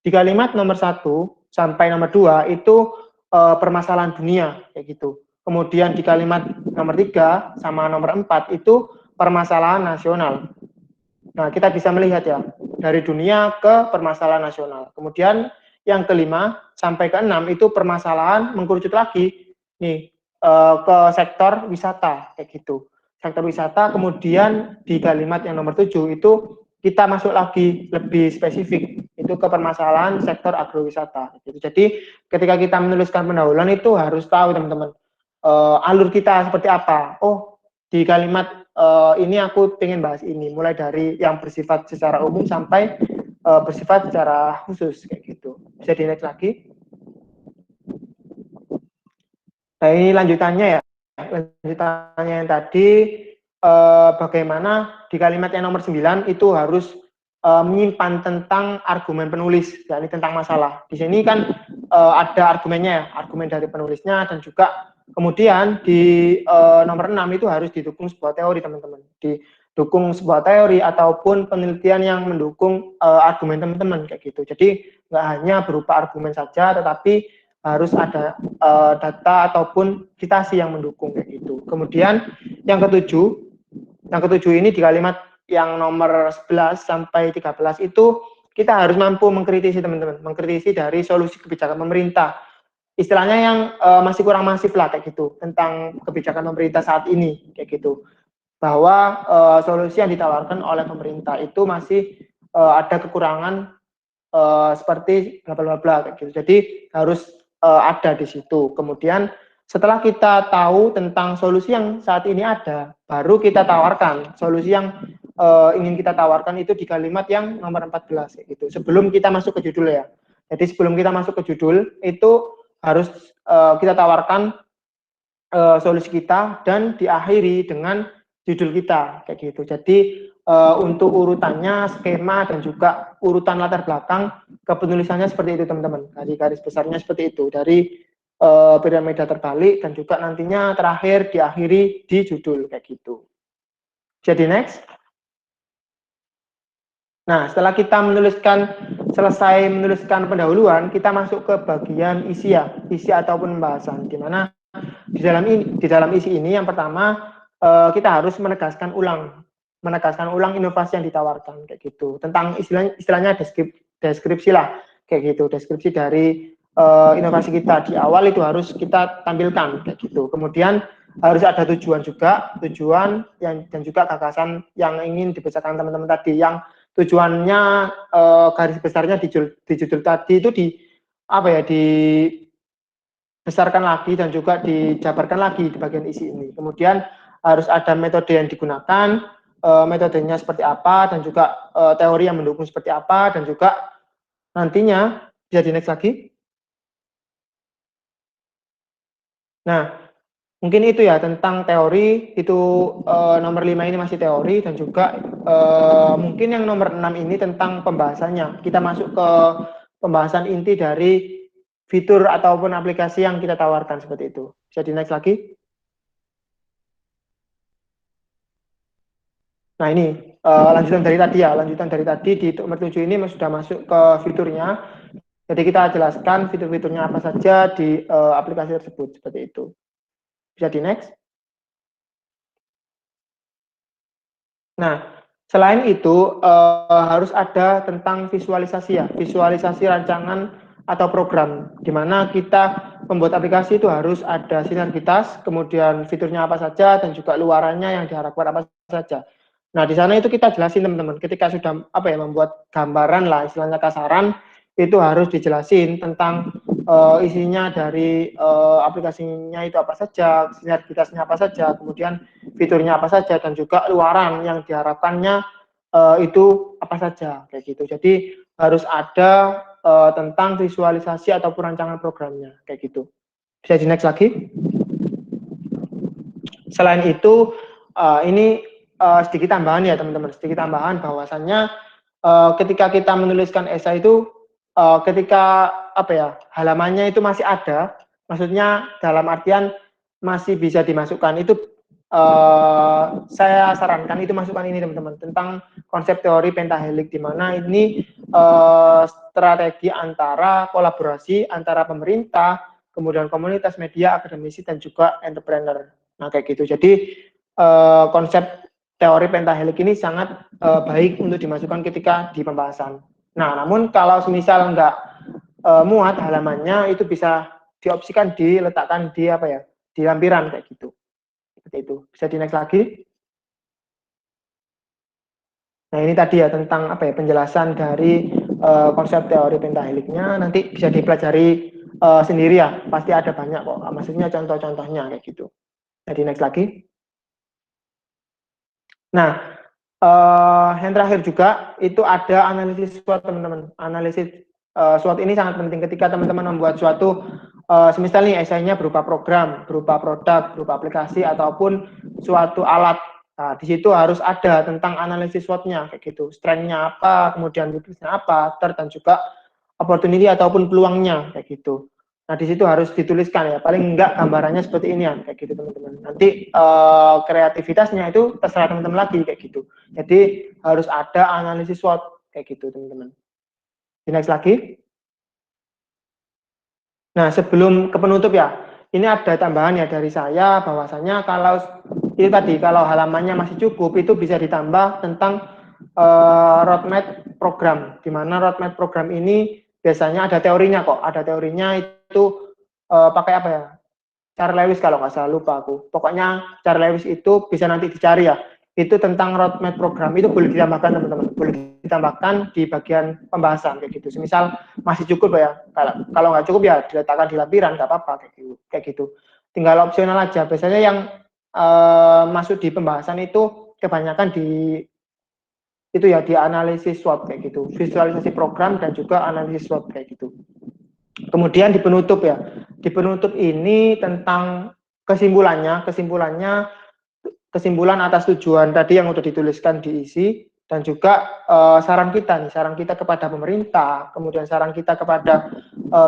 di kalimat nomor 1 sampai nomor 2 itu permasalahan dunia kayak gitu. Kemudian di kalimat nomor 3 sama nomor 4 itu permasalahan nasional. Nah, kita bisa melihat ya dari dunia ke permasalahan nasional. Kemudian yang kelima sampai ke 6 itu permasalahan mengkerucut lagi nih ke sektor wisata kayak gitu. Sektor wisata, kemudian di kalimat yang nomor 7 itu kita masuk lagi lebih spesifik itu ke permasalahan sektor agrowisata gitu. Jadi ketika kita menuliskan pendahuluan itu harus tahu teman-teman alur kita seperti apa. Oh, di kalimat ini aku pengen bahas ini, mulai dari yang bersifat secara umum sampai bersifat secara khusus kayak gitu. Bisa di next lagi. Nah, ini lanjutannya ya. Lanjutannya yang tadi bagaimana di kalimat yang nomor 9 itu harus menyimpan tentang argumen penulis, yakni tentang masalah. Di sini kan ada argumennya ya, argumen dari penulisnya, dan juga kemudian di nomor 6 itu harus didukung sebuah teori, teman-teman. Didukung sebuah teori ataupun penelitian yang mendukung argumen teman-teman, kayak gitu. Jadi nggak hanya berupa argumen saja, tetapi harus ada data ataupun citasi yang mendukung, kayak gitu. Kemudian yang ketujuh ini di kalimat yang nomor 11 sampai 13 itu kita harus mampu mengkritisi, teman-teman, mengkritisi dari solusi kebijakan pemerintah. Istilahnya yang masih kurang masif lah, kayak gitu, tentang kebijakan pemerintah saat ini, kayak gitu. Bahwa solusi yang ditawarkan oleh pemerintah itu masih ada kekurangan seperti bla bla bla, kayak gitu. Jadi harus ada di situ. Kemudian setelah kita tahu tentang solusi yang saat ini ada, baru kita tawarkan solusi yang ingin kita tawarkan itu di kalimat yang nomor 14, gitu. Sebelum kita masuk ke judul ya. Jadi sebelum kita masuk ke judul itu harus kita tawarkan solusi kita dan diakhiri dengan judul kita, kayak gitu. Jadi untuk urutannya, skema dan juga urutan latar belakang kepenulisannya seperti itu, teman-teman. Dari garis besarnya seperti itu, dari piramida terbalik dan juga nantinya terakhir diakhiri di judul, kayak gitu. Jadi next. Nah, setelah kita selesai menuliskan pendahuluan, kita masuk ke bagian isi ya, isi ataupun pembahasan. Di mana di dalam isi ini yang pertama kita harus menegaskan ulang inovasi yang ditawarkan, kayak gitu. Tentang istilahnya deskripsi lah, kayak gitu. Deskripsi dari inovasi kita di awal itu harus kita tampilkan, kayak gitu. Kemudian harus ada tujuan dan juga gagasan yang ingin dibesarkan teman-teman tadi, yang tujuannya garis besarnya di judul tadi itu dibesarkan lagi dan juga dijabarkan lagi di bagian isi ini. Kemudian harus ada metode yang digunakan, metodenya seperti apa, dan juga teori yang mendukung seperti apa, dan juga nantinya bisa di next lagi. Nah, mungkin itu ya tentang teori, itu nomor 5 ini masih teori, dan juga mungkin yang nomor 6 ini tentang pembahasannya. Kita masuk ke pembahasan inti dari fitur ataupun aplikasi yang kita tawarkan, seperti itu. Bisa di next lagi. Nah ini lanjutan dari tadi di nomor 7 ini sudah masuk ke fiturnya. Jadi kita jelaskan fitur-fiturnya apa saja di aplikasi tersebut, seperti itu. Bisa di next. Nah, selain itu harus ada tentang visualisasi ya, visualisasi rancangan atau program, di mana kita membuat aplikasi itu harus ada sinergitas, kemudian fiturnya apa saja, dan juga luarannya yang diharapkan apa saja. Nah, di sana itu kita jelasin, teman-teman, ketika sudah membuat gambaran lah, istilahnya kasaran, itu harus dijelasin tentang isinya dari aplikasinya itu apa saja, sinergitasnya apa saja, kemudian fiturnya apa saja, dan juga luaran yang diharapkannya itu apa saja, kayak gitu. Jadi harus ada tentang visualisasi ataupun rancangan programnya, kayak gitu. Bisa di next lagi. Selain itu ini sedikit tambahan ya, teman-teman, sedikit tambahan bahwasannya ketika kita menuliskan esai itu ketika halamannya itu masih ada, maksudnya dalam artian masih bisa dimasukkan, itu saya sarankan itu masukkan ini, teman-teman, tentang konsep teori pentahelik, di mana ini strategi antara kolaborasi antara pemerintah, kemudian komunitas media, akademisi, dan juga entrepreneur. Nah, kayak gitu. Jadi konsep teori pentahelik ini sangat baik untuk dimasukkan ketika di pembahasan. Nah, namun kalau semisal nggak muat halamannya, itu bisa diopsikan diletakkan di di lampiran, kayak gitu. Seperti itu. Bisa di next lagi. Nah, ini tadi ya tentang penjelasan dari konsep teori pentaheliknya. Nanti bisa dipelajari sendiri ya. Pasti ada banyak kok. Maksudnya contoh-contohnya, kayak gitu. Jadi next lagi. Nah, yang terakhir juga itu ada analisis SWOT, teman-teman. Analisis SWOT ini sangat penting ketika teman-teman membuat suatu semisal nih esainya berupa program, berupa produk, berupa aplikasi, ataupun suatu alat Nah, di situ harus ada tentang analisis SWOT-nya kayak gitu. Strength-nya apa, kemudian weakness-nya apa, dan juga opportunity ataupun peluangnya kayak gitu. Nah, di situ harus dituliskan ya. Paling enggak gambarannya seperti ini ya, kayak gitu teman-teman. Nanti kreativitasnya itu terserah teman-teman lagi kayak gitu. Jadi harus ada analisis SWOT kayak gitu teman-teman. Next lagi. Nah, sebelum ke penutup ya, ini ada tambahan ya dari saya bahwasanya kalau itu tadi kalau halamannya masih cukup itu bisa ditambah tentang roadmap program, di mana roadmap program ini biasanya ada teorinya kok, ada teorinya itu pakai apa ya? Charles Lewis kalau nggak salah, lupa aku. Pokoknya Charles Lewis itu bisa nanti dicari ya. Itu tentang roadmap program itu boleh ditambahkan teman-teman, boleh ditambahkan di bagian pembahasan kayak gitu. Misal masih cukup ya, kalau nggak cukup ya diletakkan di lampiran nggak apa-apa kayak gitu. Tinggal opsional aja. Biasanya yang masuk di pembahasan itu kebanyakan di itu ya di analisis SWOT kayak gitu, visualisasi program dan juga analisis SWOT kayak gitu. Kemudian di penutup ya, di penutup ini tentang kesimpulan atas tujuan tadi yang sudah dituliskan diisi dan juga saran kita kepada pemerintah, kemudian saran kita kepada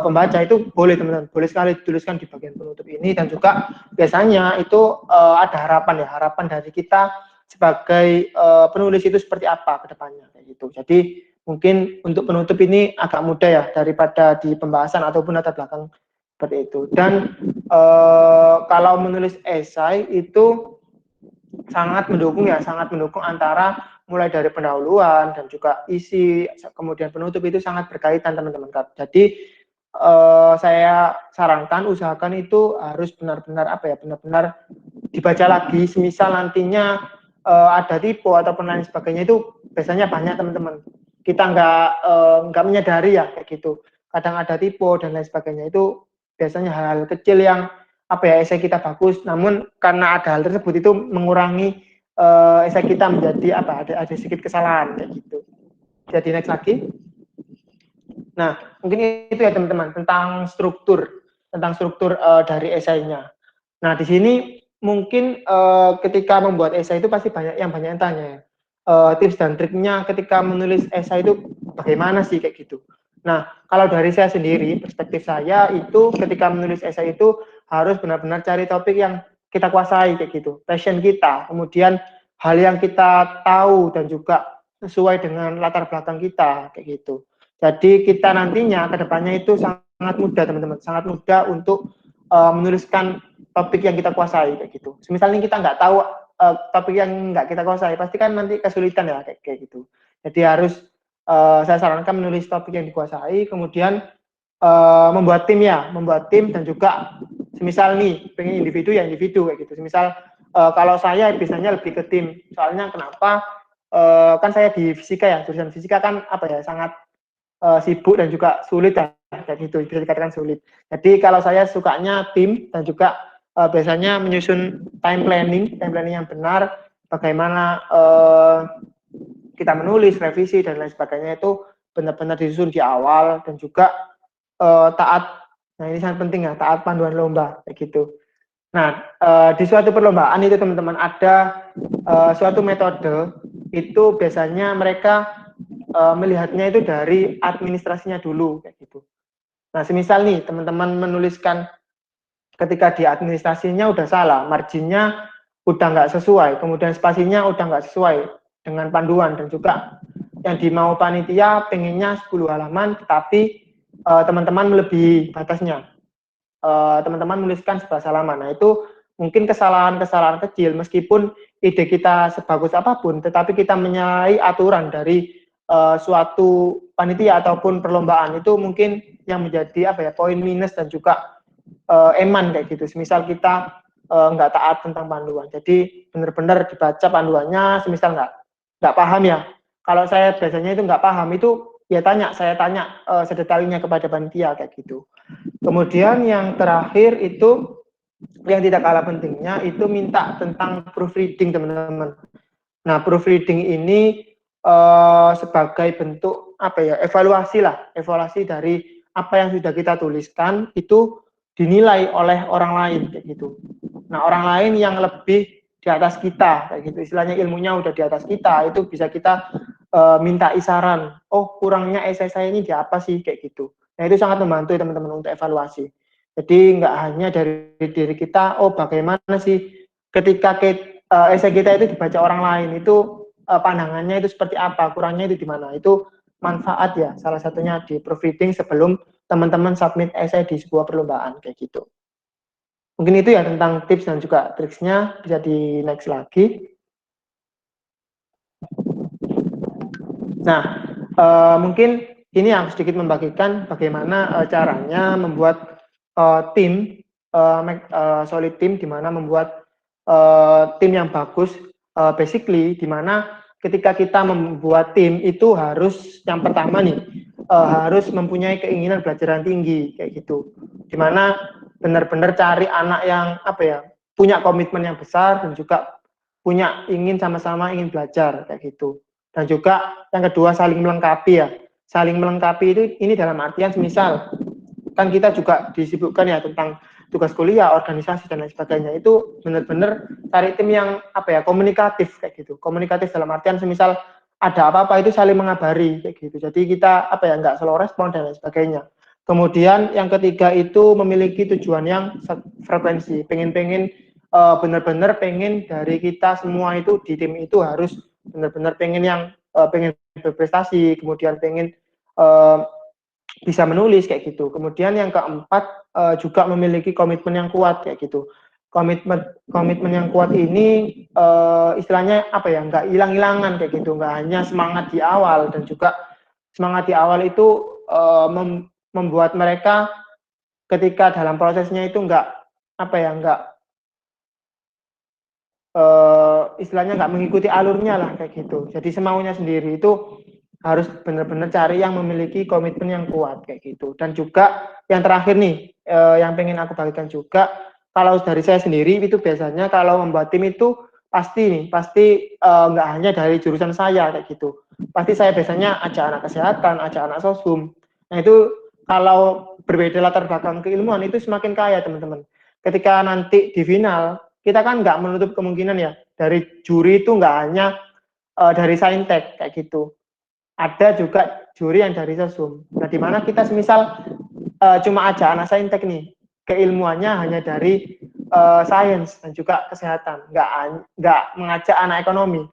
pembaca itu boleh teman-teman, boleh sekali dituliskan di bagian penutup ini dan juga biasanya itu ada harapan dari kita sebagai penulis itu seperti apa ke depannya kayak gitu. Jadi mungkin untuk penutup ini agak mudah ya daripada di pembahasan ataupun latar belakang seperti itu. Dan kalau menulis esai itu sangat mendukung antara mulai dari pendahuluan dan juga isi, kemudian penutup itu sangat berkaitan teman-teman. Jadi saya sarankan usahakan itu harus benar-benar dibaca lagi. Semisal nantinya ada tipe ataupun lain sebagainya itu biasanya banyak teman-teman. Kita nggak menyadari ya kayak gitu. Kadang ada tipe dan lain sebagainya itu biasanya hal-hal kecil yang esai kita bagus, namun karena ada hal tersebut itu mengurangi esai kita menjadi ada sedikit kesalahan kayak gitu. Jadi next lagi. Nah, mungkin itu ya teman-teman tentang struktur dari esainya. Nah, di sini mungkin ketika membuat esai itu pasti banyak yang tanya ya. Tips dan triknya ketika menulis esai itu bagaimana sih kayak gitu. Nah, kalau dari saya sendiri, perspektif saya itu ketika menulis esai itu harus benar-benar cari topik yang kita kuasai kayak gitu, passion kita, kemudian hal yang kita tahu dan juga sesuai dengan latar belakang kita kayak gitu. Jadi kita nantinya kedepannya itu sangat mudah teman-teman, sangat mudah untuk menuliskan topik yang kita kuasai kayak gitu. Misalnya kita nggak tahu topik yang nggak kita kuasai, pasti kan nanti kesulitan ya kayak gitu. Jadi harus saya sarankan menulis topik yang dikuasai, kemudian membuat tim dan juga semisal nih pengen individu kayak gitu. Semisal kalau saya biasanya lebih ke tim, soalnya kenapa? Kan saya di fisika ya, jurusan fisika kan sangat sibuk dan juga sulit ya, kayak gitu, bisa dikatakan sulit. Jadi kalau saya sukanya tim dan juga biasanya menyusun time planning yang benar, bagaimana kita menulis, revisi dan lain sebagainya itu benar-benar disusun di awal dan juga taat. Nah ini sangat penting ya, taat panduan lomba kayak gitu. Nah di suatu perlombaan itu teman-teman ada suatu metode itu biasanya mereka melihatnya itu dari administrasinya dulu kayak gitu. Nah, semisal nih teman-teman menuliskan ketika di administrasinya udah salah, marginnya udah nggak sesuai, kemudian spasinya udah nggak sesuai dengan panduan dan juga yang dimau panitia pengennya 10 halaman, tetapi teman-teman melebihi batasnya. Teman-teman menuliskan 11 halaman. Nah, itu mungkin kesalahan-kesalahan kecil meskipun ide kita sebagus apapun, tetapi kita menyalahi aturan dari suatu panitia ataupun perlombaan itu mungkin yang menjadi poin minus dan juga eman kayak gitu. Semisal kita nggak taat tentang panduan, jadi benar-benar dibaca panduannya. Semisal nggak paham ya, kalau saya biasanya itu nggak paham itu ya saya tanya sedetailnya kepada panitia kayak gitu. Kemudian yang terakhir itu yang tidak kalah pentingnya itu minta tentang proofreading teman-teman. Nah proofreading ini sebagai bentuk evaluasi dari apa yang sudah kita tuliskan itu dinilai oleh orang lain kayak gitu. Nah orang lain yang lebih di atas kita kayak gitu, istilahnya ilmunya udah di atas kita, itu bisa kita minta isaran, oh kurangnya esai saya ini di apa sih kayak gitu. Nah itu sangat membantu teman-teman untuk evaluasi. Jadi nggak hanya dari diri kita, oh bagaimana sih ketika esai kita itu dibaca orang lain, itu pandangannya itu seperti apa, kurangnya itu di mana, itu manfaat ya, salah satunya di proofreading sebelum teman-teman submit esai di sebuah perlombaan kayak gitu. Mungkin itu ya tentang tips dan juga triksnya, bisa di next lagi. Nah, mungkin ini yang sedikit membagikan bagaimana caranya membuat tim, solid team, di mana membuat tim yang bagus, basically, di mana ketika kita membuat tim itu harus, yang pertama nih, harus mempunyai keinginan belajar yang tinggi, kayak gitu. Di mana benar-benar cari anak yang apa ya, punya komitmen yang besar dan juga punya sama-sama ingin belajar kayak gitu. Dan juga yang kedua saling melengkapi ya. Saling melengkapi itu ini dalam artian semisal kan kita juga disibukkan ya tentang tugas kuliah, organisasi dan lain sebagainya. Itu benar-benar cari tim yang apa ya, komunikatif kayak gitu. Komunikatif dalam artian semisal ada apa-apa itu saling mengabari kayak gitu. Jadi kita apa ya, nggak slow respon dan lain sebagainya. Kemudian yang ketiga itu memiliki tujuan yang frekuensi, pengen-pengen benar-benar pengen dari kita semua itu di tim itu harus benar-benar pengen yang pengen berprestasi, kemudian pengen bisa menulis kayak gitu. Kemudian yang keempat juga memiliki komitmen yang kuat kayak gitu. Komitmen yang kuat ini istilahnya apa ya, nggak hilang-hilangan kayak gitu, nggak hanya semangat di awal, dan juga semangat di awal itu membuat mereka ketika dalam prosesnya itu nggak apa ya, nggak istilahnya nggak mengikuti alurnya lah kayak gitu. Jadi semaunya sendiri, itu harus benar-benar cari yang memiliki komitmen yang kuat kayak gitu. Dan juga yang terakhir nih, yang pengen aku bagikan juga, kalau dari saya sendiri itu biasanya kalau membuat tim itu pasti nggak hanya dari jurusan saya kayak gitu. Pasti saya biasanya ajak anak kesehatan, ajak anak sosum. Nah itu kalau berbeda latar belakang keilmuan itu semakin kaya teman-teman. Ketika nanti di final, kita kan nggak menutup kemungkinan ya, dari juri itu nggak hanya dari saintek kayak gitu. Ada juga juri yang dari sosum. Nah, di mana kita semisal cuma aja anak saintek nih, keilmuannya hanya dari sains dan juga kesehatan, nggak mengajak anak ekonomi.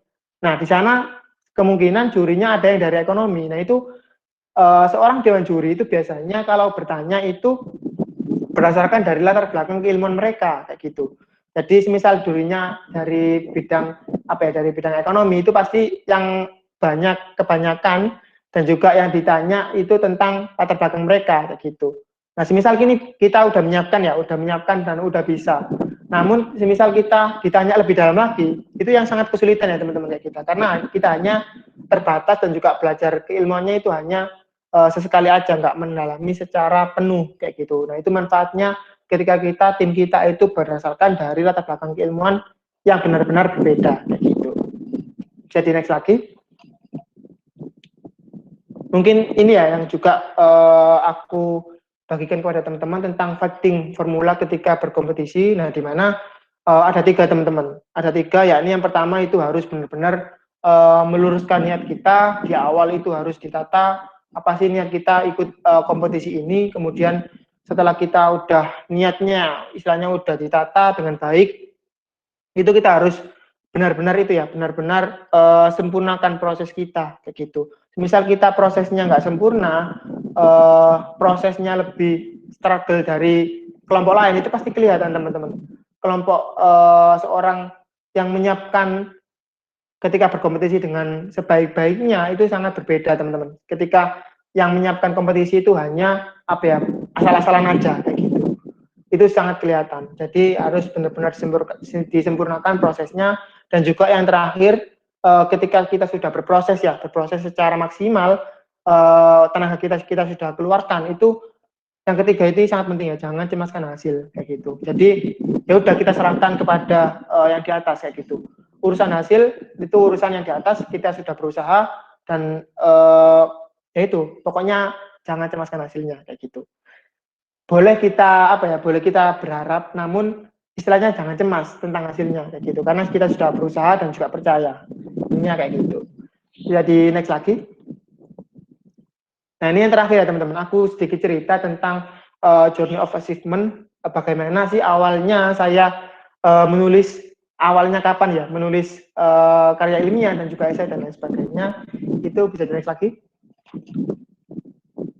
Nah, di sana kemungkinan jurinya ada yang dari ekonomi. Nah, itu seorang dewan juri itu biasanya kalau bertanya itu berdasarkan dari latar belakang keilmuan mereka kayak gitu. Jadi semisal jurinya dari bidang apa ya, dari bidang ekonomi, itu pasti yang kebanyakan dan juga yang ditanya itu tentang latar belakang mereka kayak gitu. Nah, semisal gini kita udah menyiapkan dan udah bisa. Namun semisal kita ditanya lebih dalam lagi, itu yang sangat kesulitan ya teman-teman kayak kita. Karena kita hanya terbatas dan juga belajar keilmuannya itu hanya sesekali aja, nggak mendalami secara penuh kayak gitu. Nah, itu manfaatnya ketika tim kita itu berdasarkan dari latar belakang keilmuan yang benar-benar berbeda kayak gitu. Jadi next lagi. Mungkin ini ya yang juga aku bagikan kepada teman-teman tentang fighting formula ketika berkompetisi. Nah, di mana ada 3 teman-teman. Ada 3, yakni yang pertama itu harus benar-benar meluruskan niat kita di awal, itu harus ditata apa sih niat kita ikut kompetisi ini. Kemudian setelah kita udah niatnya istilahnya udah ditata dengan baik, itu kita harus benar-benar sempurnakan proses kita kayak gitu. Misal kita prosesnya nggak sempurna, prosesnya lebih struggle dari kelompok lain, itu pasti kelihatan teman-teman. Kelompok seorang yang menyiapkan ketika berkompetisi dengan sebaik-baiknya itu sangat berbeda teman-teman. Ketika yang menyiapkan kompetisi itu hanya apa ya, asal-asalan aja kayak gitu, itu sangat kelihatan. Jadi harus benar-benar disempurnakan prosesnya. Dan juga yang terakhir, ketika kita sudah berproses secara maksimal, tenaga kita sudah keluarkan, itu yang ketiga itu sangat penting ya, jangan cemaskan hasil kayak gitu. Jadi ya udah kita serahkan kepada yang di atas kayak gitu. Urusan hasil itu urusan yang di atas, kita sudah berusaha dan ya itu pokoknya jangan cemaskan hasilnya kayak gitu. Boleh kita berharap, namun istilahnya jangan cemas tentang hasilnya kayak gitu, karena kita sudah berusaha dan juga percaya. Ini kayak gitu. Jadi next lagi. Nah, ini yang terakhir ya teman-teman. Aku sedikit cerita tentang journey of achievement. Bagaimana sih awalnya saya menulis, awalnya kapan ya menulis karya ilmiah dan juga esai dan lain sebagainya. Itu bisa di next lagi.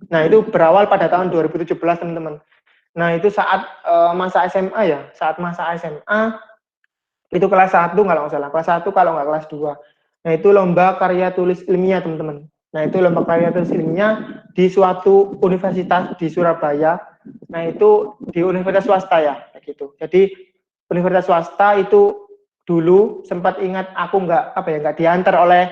Nah, itu berawal pada tahun 2017 teman-teman. Nah, itu saat masa SMA ya, saat masa SMA itu kelas 1 kalau nggak salah, kelas 1 kalau nggak kelas 2. Nah, itu lomba karya tulis ilmiah teman-teman. Nah, itu lomba karya tulis ilmiah di suatu universitas di Surabaya. Nah, itu di universitas swasta ya, kayak gitu. Jadi universitas swasta itu dulu sempat ingat aku nggak diantar oleh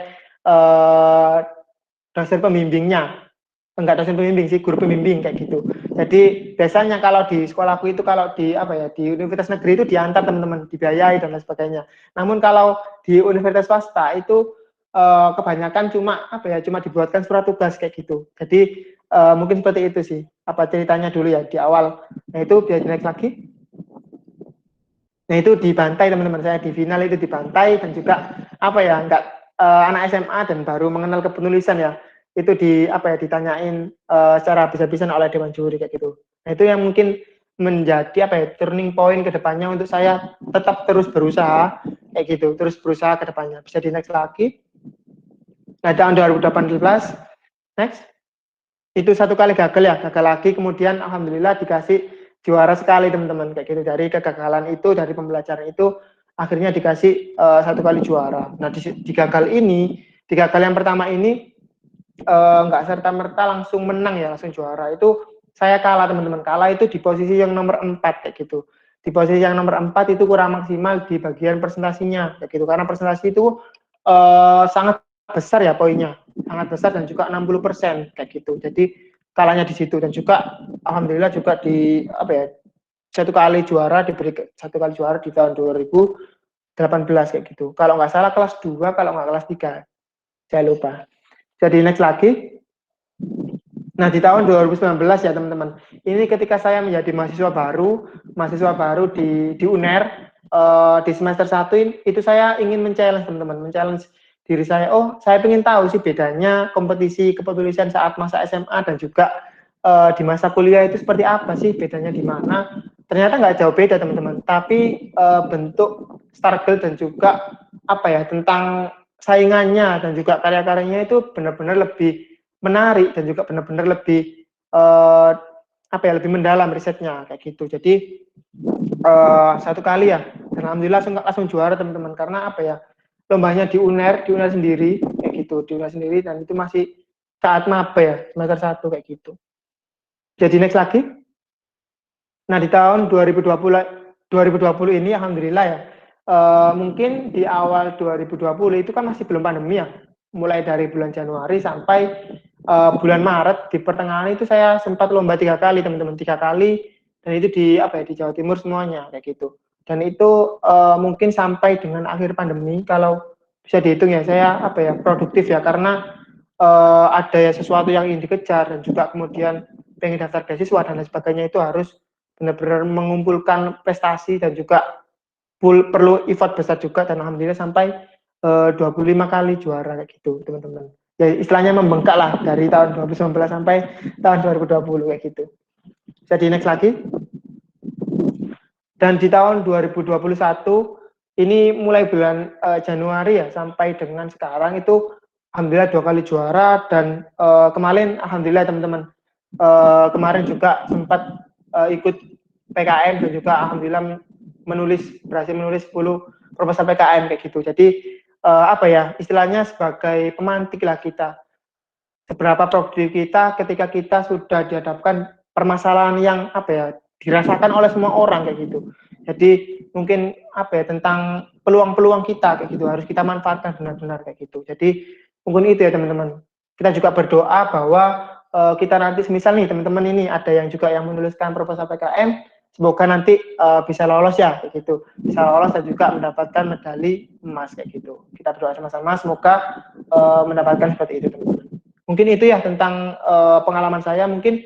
dosen pembimbingnya, enggak dosen pembimbing sih, guru pembimbing kayak gitu. Jadi biasanya kalau di sekolahku itu kalau di di universitas negeri itu diantar teman-teman, dibiayai dan lain sebagainya. Namun kalau di universitas swasta itu kebanyakan cuma dibuatkan surat tugas kayak gitu. Jadi mungkin seperti itu sih apa ceritanya dulu ya di awal. Nah, itu biar next lagi. Nah, itu dibantai teman-teman, saya di final itu dibantai dan juga anak SMA dan baru mengenal kepenulisan ya, itu ditanyain secara habis-habisan oleh dewan juri kayak gitu. Nah, itu yang mungkin menjadi turning point ke depannya untuk saya tetap terus berusaha kayak gitu, terus berusaha ke depannya. Bisa di next lagi. Nah, tahun 2018 next. Itu satu kali gagal lagi, kemudian alhamdulillah dikasih juara sekali teman-teman kayak gitu. Dari kegagalan itu, dari pembelajaran itu akhirnya dikasih satu kali juara. Nah, di gagal yang pertama ini nggak serta-merta langsung menang ya, langsung juara. Itu saya kalah teman-teman, kalah itu di posisi yang nomor 4 kayak gitu. Di posisi yang nomor 4 itu kurang maksimal di bagian presentasinya kayak gitu, karena presentasi itu sangat besar ya poinnya, sangat besar dan juga 60% kayak gitu. Jadi kalahnya di situ, dan juga alhamdulillah juga diberi satu kali juara di tahun 2018 kayak gitu. Kalau nggak salah kelas 2, kalau nggak kelas 3. Saya lupa. Jadi next lagi. Nah, di tahun 2019 ya teman-teman. Ini ketika saya menjadi mahasiswa baru di UNER di semester 1 itu saya ingin men-challenge teman-teman, men-challenge diri saya. Oh, saya ingin tahu sih bedanya kompetisi kepenulisan saat masa SMA dan juga di masa kuliah itu seperti apa sih, bedanya di mana. Ternyata nggak jauh beda teman-teman, tapi bentuk struggle dan juga tentang saingannya dan juga karya-karyanya itu benar-benar lebih menarik dan juga benar-benar lebih lebih mendalam risetnya kayak gitu. Jadi satu kali ya, dan alhamdulillah langsung juara teman-teman, karena lombanya di UNER sendiri kayak gitu, di UNER sendiri, dan itu masih saat maba ya, semester 1 kayak gitu. Jadi next lagi. Nah, di tahun 2020 ini alhamdulillah ya, mungkin di awal 2020 itu kan masih belum pandemi ya, mulai dari bulan Januari sampai bulan Maret, di pertengahan itu saya sempat lomba 3 kali teman-teman, 3 kali, dan itu di Jawa Timur semuanya kayak gitu. Dan itu mungkin sampai dengan akhir pandemi, kalau bisa dihitung ya, saya produktif ya, karena ada ya sesuatu yang ingin dikejar, dan juga kemudian pengen daftar beasiswa dan lain sebagainya, itu harus benar-benar mengumpulkan prestasi dan juga perlu effort besar juga, dan alhamdulillah sampai 25 kali juara kayak gitu teman-teman. Ya istilahnya membengkak lah dari tahun 2019 sampai tahun 2020 kayak gitu. Jadi next lagi. Dan di tahun 2021 ini mulai bulan Januari ya sampai dengan sekarang itu alhamdulillah 2 kali juara, dan kemarin alhamdulillah teman-teman kemarin juga sempat ikut PKM, dan juga alhamdulillah berhasil menulis 10 proposal PKM kayak gitu. Jadi istilahnya sebagai pemantik lah kita, seberapa produktif kita ketika kita sudah dihadapkan permasalahan yang dirasakan oleh semua orang kayak gitu. Jadi mungkin tentang peluang-peluang kita kayak gitu, harus kita manfaatkan benar-benar kayak gitu. Jadi mungkin itu ya teman-teman. Kita juga berdoa bahwa kita nanti semisal nih teman-teman ini ada yang juga yang menuliskan proposal PKM, semoga nanti bisa lolos ya kayak gitu, bisa lolos dan juga mendapatkan medali emas kayak gitu. Kita berdoa sama-sama semoga mendapatkan seperti itu teman-teman. Mungkin itu ya tentang pengalaman saya. Mungkin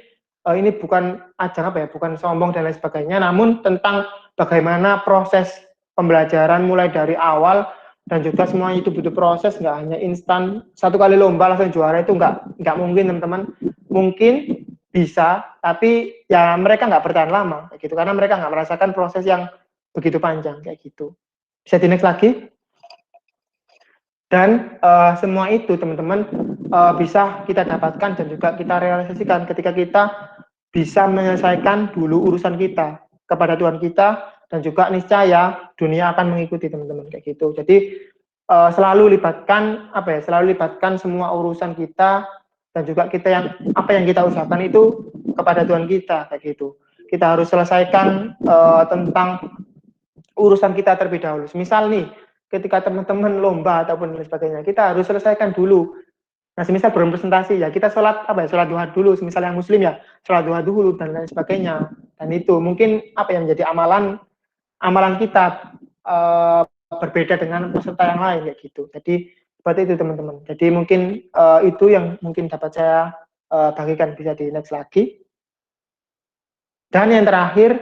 ini bukan ajang bukan sombong dan lain sebagainya, namun tentang bagaimana proses pembelajaran mulai dari awal, dan juga semuanya itu butuh proses, nggak hanya instan satu kali lomba langsung juara, itu nggak mungkin teman-teman. Mungkin bisa, tapi ya mereka nggak bertahan lama kayak gitu, karena mereka nggak merasakan proses yang begitu panjang kayak gitu. Bisa di next lagi. Dan semua itu teman-teman bisa kita dapatkan dan juga kita realisasikan ketika kita bisa menyelesaikan dulu urusan kita kepada Tuhan kita, dan juga niscaya dunia akan mengikuti teman-teman kayak gitu. Jadi selalu libatkan selalu libatkan semua urusan kita, dan juga kita yang apa yang kita usahakan itu kepada Tuhan kita kayak gitu. Kita harus selesaikan tentang urusan kita terlebih dahulu. Misal nih, ketika teman-teman lomba ataupun lain sebagainya, kita harus selesaikan dulu. Nah, semisal belum presentasi ya, kita sholat sholat duha dulu. Semisal yang muslim ya, sholat duha dulu dan lain sebagainya. Dan itu mungkin yang menjadi amalan kita berbeda dengan peserta yang lain kayak gitu. Jadi seperti itu teman-teman. Jadi mungkin itu yang mungkin dapat saya bagikan. Bisa di next lagi. Dan yang terakhir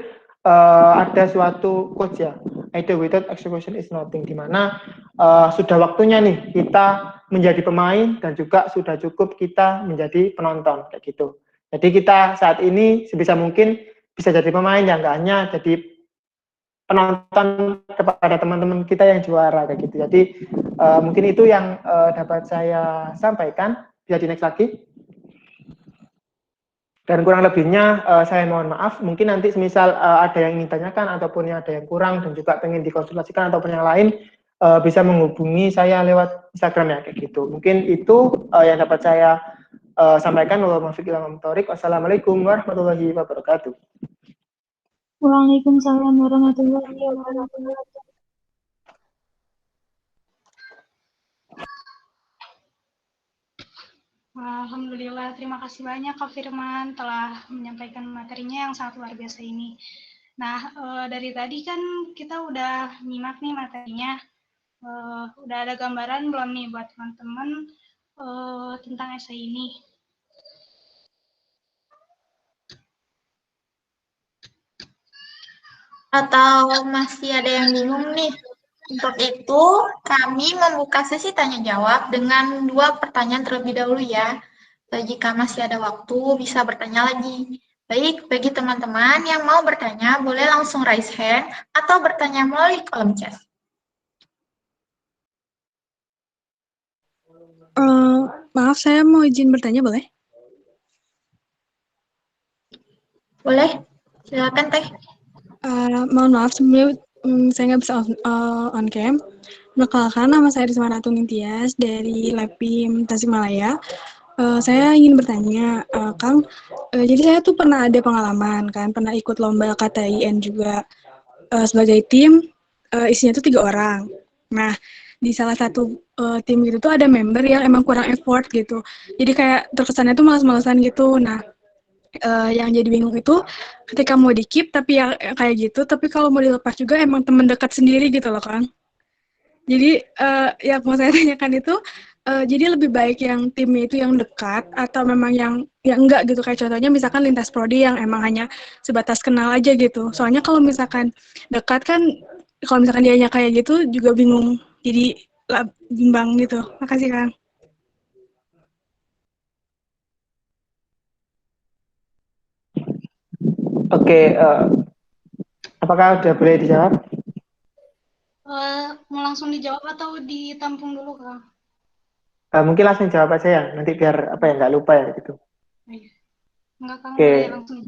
ada suatu quotes ya, idea without execution is nothing, di mana sudah waktunya nih kita menjadi pemain, dan juga sudah cukup kita menjadi penonton kayak gitu. Jadi kita saat ini sebisa mungkin bisa jadi pemain, yang nggak hanya jadi penonton kepada teman-teman kita yang juara kayak gitu. Jadi mungkin itu yang dapat saya sampaikan. Bisa di next lagi. Dan kurang lebihnya saya mohon maaf, mungkin nanti semisal ada yang ingin tanyakan ataupun ada yang kurang dan juga pengen dikonsultasikan ataupun yang lain, bisa menghubungi saya lewat Instagram ya kayak gitu. Mungkin itu yang dapat saya sampaikan. Wassalamualaikum warahmatullahi wabarakatuh. Waalaikumsalam warahmatullahi wabarakatuh. Alhamdulillah, terima kasih banyak Kak Firman telah menyampaikan materinya yang sangat luar biasa ini. Nah, dari tadi kan kita udah nyimak nih materinya, udah ada gambaran belum nih buat teman-teman tentang esai ini? Atau masih ada yang bingung nih? Untuk itu, kami membuka sesi tanya jawab dengan 2 pertanyaan terlebih dahulu ya. Jika masih ada waktu, bisa bertanya lagi. Baik, bagi teman-teman yang mau bertanya, boleh langsung raise hand atau bertanya melalui kolom chat. Maaf, saya mau izin bertanya, boleh? Boleh, silakan Teh. Mohon maaf, sebelumnya saya nggak bisa on cam. Perkenalkan, nama saya Risma Ratu Nintias dari Lepim Tasikmalaya. Saya ingin bertanya, Kang, jadi saya tuh pernah ada pengalaman kan, pernah ikut lomba KTIN juga sebagai tim, isinya tuh 3 orang. Nah, di salah satu tim gitu tuh ada member yang emang kurang effort gitu. Jadi kayak terkesannya tuh malas-malasan gitu. Nah, yang jadi bingung itu ketika mau di-keep tapi ya kayak gitu, tapi kalau mau dilepas juga emang teman dekat sendiri gitu loh, Kang. Jadi yang mau saya tanyakan itu, jadi lebih baik yang timnya itu yang dekat atau memang yang enggak gitu, kayak contohnya misalkan lintas prodi yang emang hanya sebatas kenal aja gitu. Soalnya kalau misalkan dekat kan, kalau misalkan dianya kayak gitu juga bingung, jadi bimbang gitu. Makasih, Kang. Oke, apakah sudah boleh dijawab? Mau langsung dijawab atau ditampung dulu, Kang? Mungkin langsung jawab aja ya, nanti biar nggak lupa ya gitu. Enggak, Kang, Oke. boleh langsung.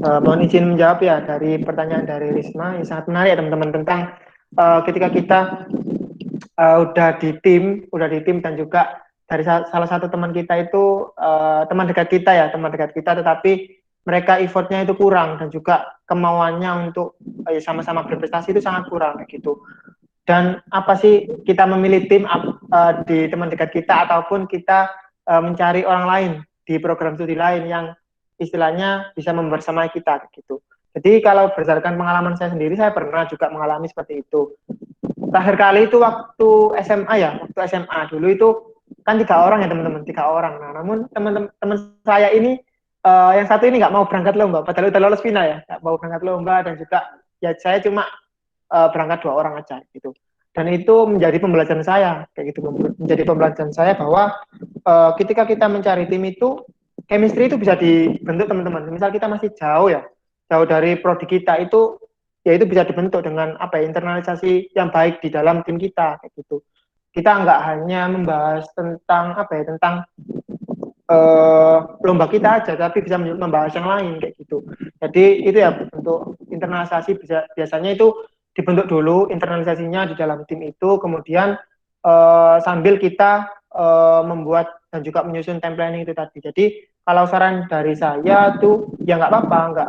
Mohon izin menjawab ya dari pertanyaan dari Risma, yang sangat menarik ya teman-teman, tentang ketika kita udah di tim dan juga dari salah satu teman kita itu teman dekat kita, tetapi mereka effortnya itu kurang dan juga kemauannya untuk sama-sama berprestasi itu sangat kurang kayak gitu. Dan apa sih kita memilih tim di teman dekat kita ataupun kita mencari orang lain di program studi lain yang istilahnya bisa membersamai kita gitu. Jadi kalau berdasarkan pengalaman saya sendiri, saya pernah juga mengalami seperti itu. Terakhir kali itu waktu SMA ya, waktu SMA dulu itu kan 3 orang ya teman-teman, 3 orang. Nah, namun teman saya ini yang satu ini nggak mau berangkat lomba, padahal udah lolos final ya, nggak mau berangkat lomba dan juga ya saya cuma berangkat 2 orang aja gitu. Dan itu menjadi pembelajaran saya kayak gitu, menjadi pembelajaran saya bahwa ketika kita mencari tim itu chemistry itu bisa dibentuk teman-teman. Misal kita masih jauh dari prodi kita itu, ya itu bisa dibentuk dengan apa ya, internalisasi yang baik di dalam tim kita kayak gitu. Kita nggak hanya membahas tentang apa ya, tentang lomba kita aja, tapi bisa membahas yang lain kayak gitu. Jadi itu ya, untuk internalisasi biasanya itu dibentuk dulu internalisasinya di dalam tim itu, kemudian sambil kita membuat dan juga menyusun time planning itu tadi. Jadi kalau saran dari saya tuh ya nggak apa-apa,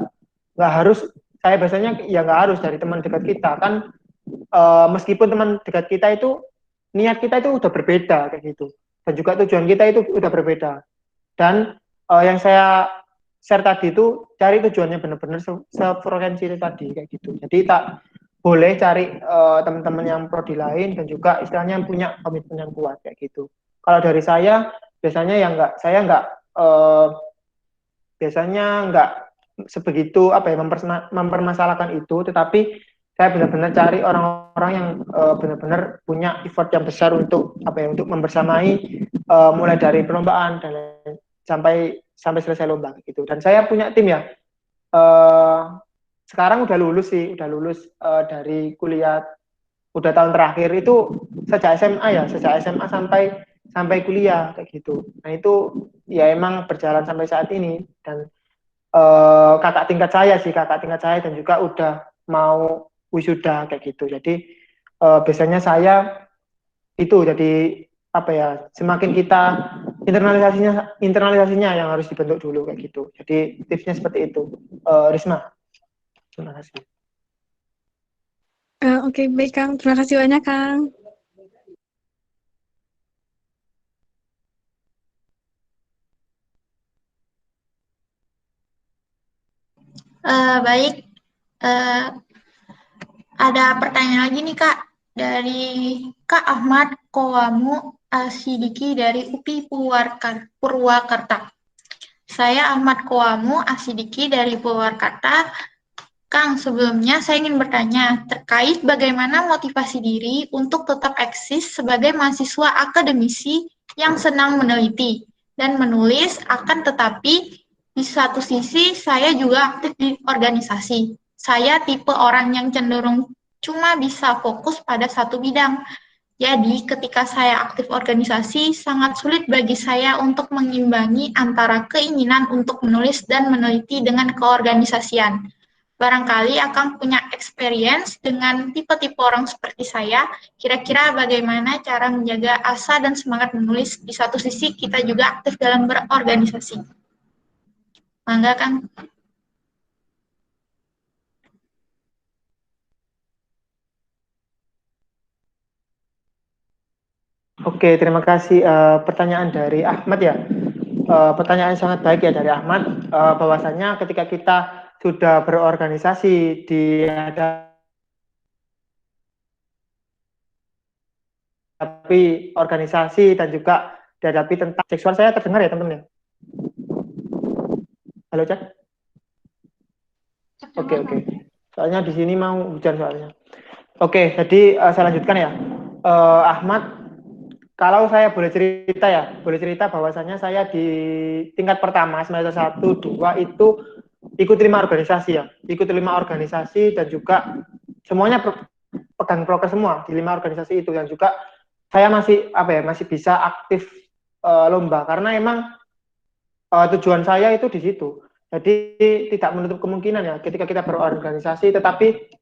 nggak harus, saya biasanya ya nggak harus dari teman dekat kita kan, meskipun teman dekat kita itu niat kita itu udah berbeda kayak gitu, dan juga tujuan kita itu udah berbeda. Dan yang saya share tadi itu cari tujuannya benar-benar sefrekuensi itu tadi kayak gitu. Jadi tak boleh cari teman-teman yang prodi lain dan juga istilahnya punya komitmen yang kuat kayak gitu. Kalau dari saya biasanya ya saya biasanya nggak sebegitu apa ya, mempermasalahkan itu, tetapi saya benar-benar cari orang-orang yang benar-benar punya effort yang besar untuk apa ya, untuk membersamai mulai dari perlombaan dan sampai selesai lomba gitu. Dan saya punya tim ya, sekarang udah lulus dari kuliah, udah tahun terakhir itu sejak SMA sampai kuliah kayak gitu. Nah itu ya emang berjalan sampai saat ini. Dan kakak tingkat saya dan juga udah mau wisuda kayak gitu. Jadi biasanya saya itu jadi apa ya, semakin kita internalisasinya yang harus dibentuk dulu kayak gitu. Jadi tipsnya seperti itu. Risma, terima kasih. Oke, baik Kang. Terima kasih banyak Kang. Baik, ada pertanyaan lagi nih Kak, dari Kak Ahmad Kowamu Asidiki dari UPI Purwakarta. Saya Ahmad Kowamu Asidiki dari Purwakarta. Kang, sebelumnya saya ingin bertanya terkait bagaimana motivasi diri untuk tetap eksis sebagai mahasiswa akademisi yang senang meneliti dan menulis, akan tetapi di satu sisi saya juga aktif di organisasi. Saya tipe orang yang cenderung cuma bisa fokus pada satu bidang. Jadi ketika saya aktif organisasi, sangat sulit bagi saya untuk mengimbangi antara keinginan untuk menulis dan meneliti dengan keorganisasian. Barangkali Akang punya experience dengan tipe-tipe orang seperti saya. Kira-kira bagaimana cara menjaga asa dan semangat menulis, di satu sisi kita juga aktif dalam berorganisasi. Mangga, Kang. Oke, terima kasih. Pertanyaan dari Ahmad ya. Pertanyaan sangat baik ya dari Ahmad. Bahwasanya ketika kita sudah berorganisasi dihadapi organisasi dan juga dihadapi tentang seksual, saya terdengar ya teman-teman ya? Halo Cak? Oke. Soalnya di sini mau hujan soalnya. Oke, jadi saya lanjutkan ya. Ahmad, kalau saya boleh cerita bahwasanya saya di tingkat pertama semester 1, 2 itu ikut 5 organisasi dan juga semuanya pegang proker semua di 5 organisasi itu, dan juga saya masih bisa aktif lomba karena emang tujuan saya itu di situ. Jadi tidak menutup kemungkinan ya ketika kita berorganisasi, tetapi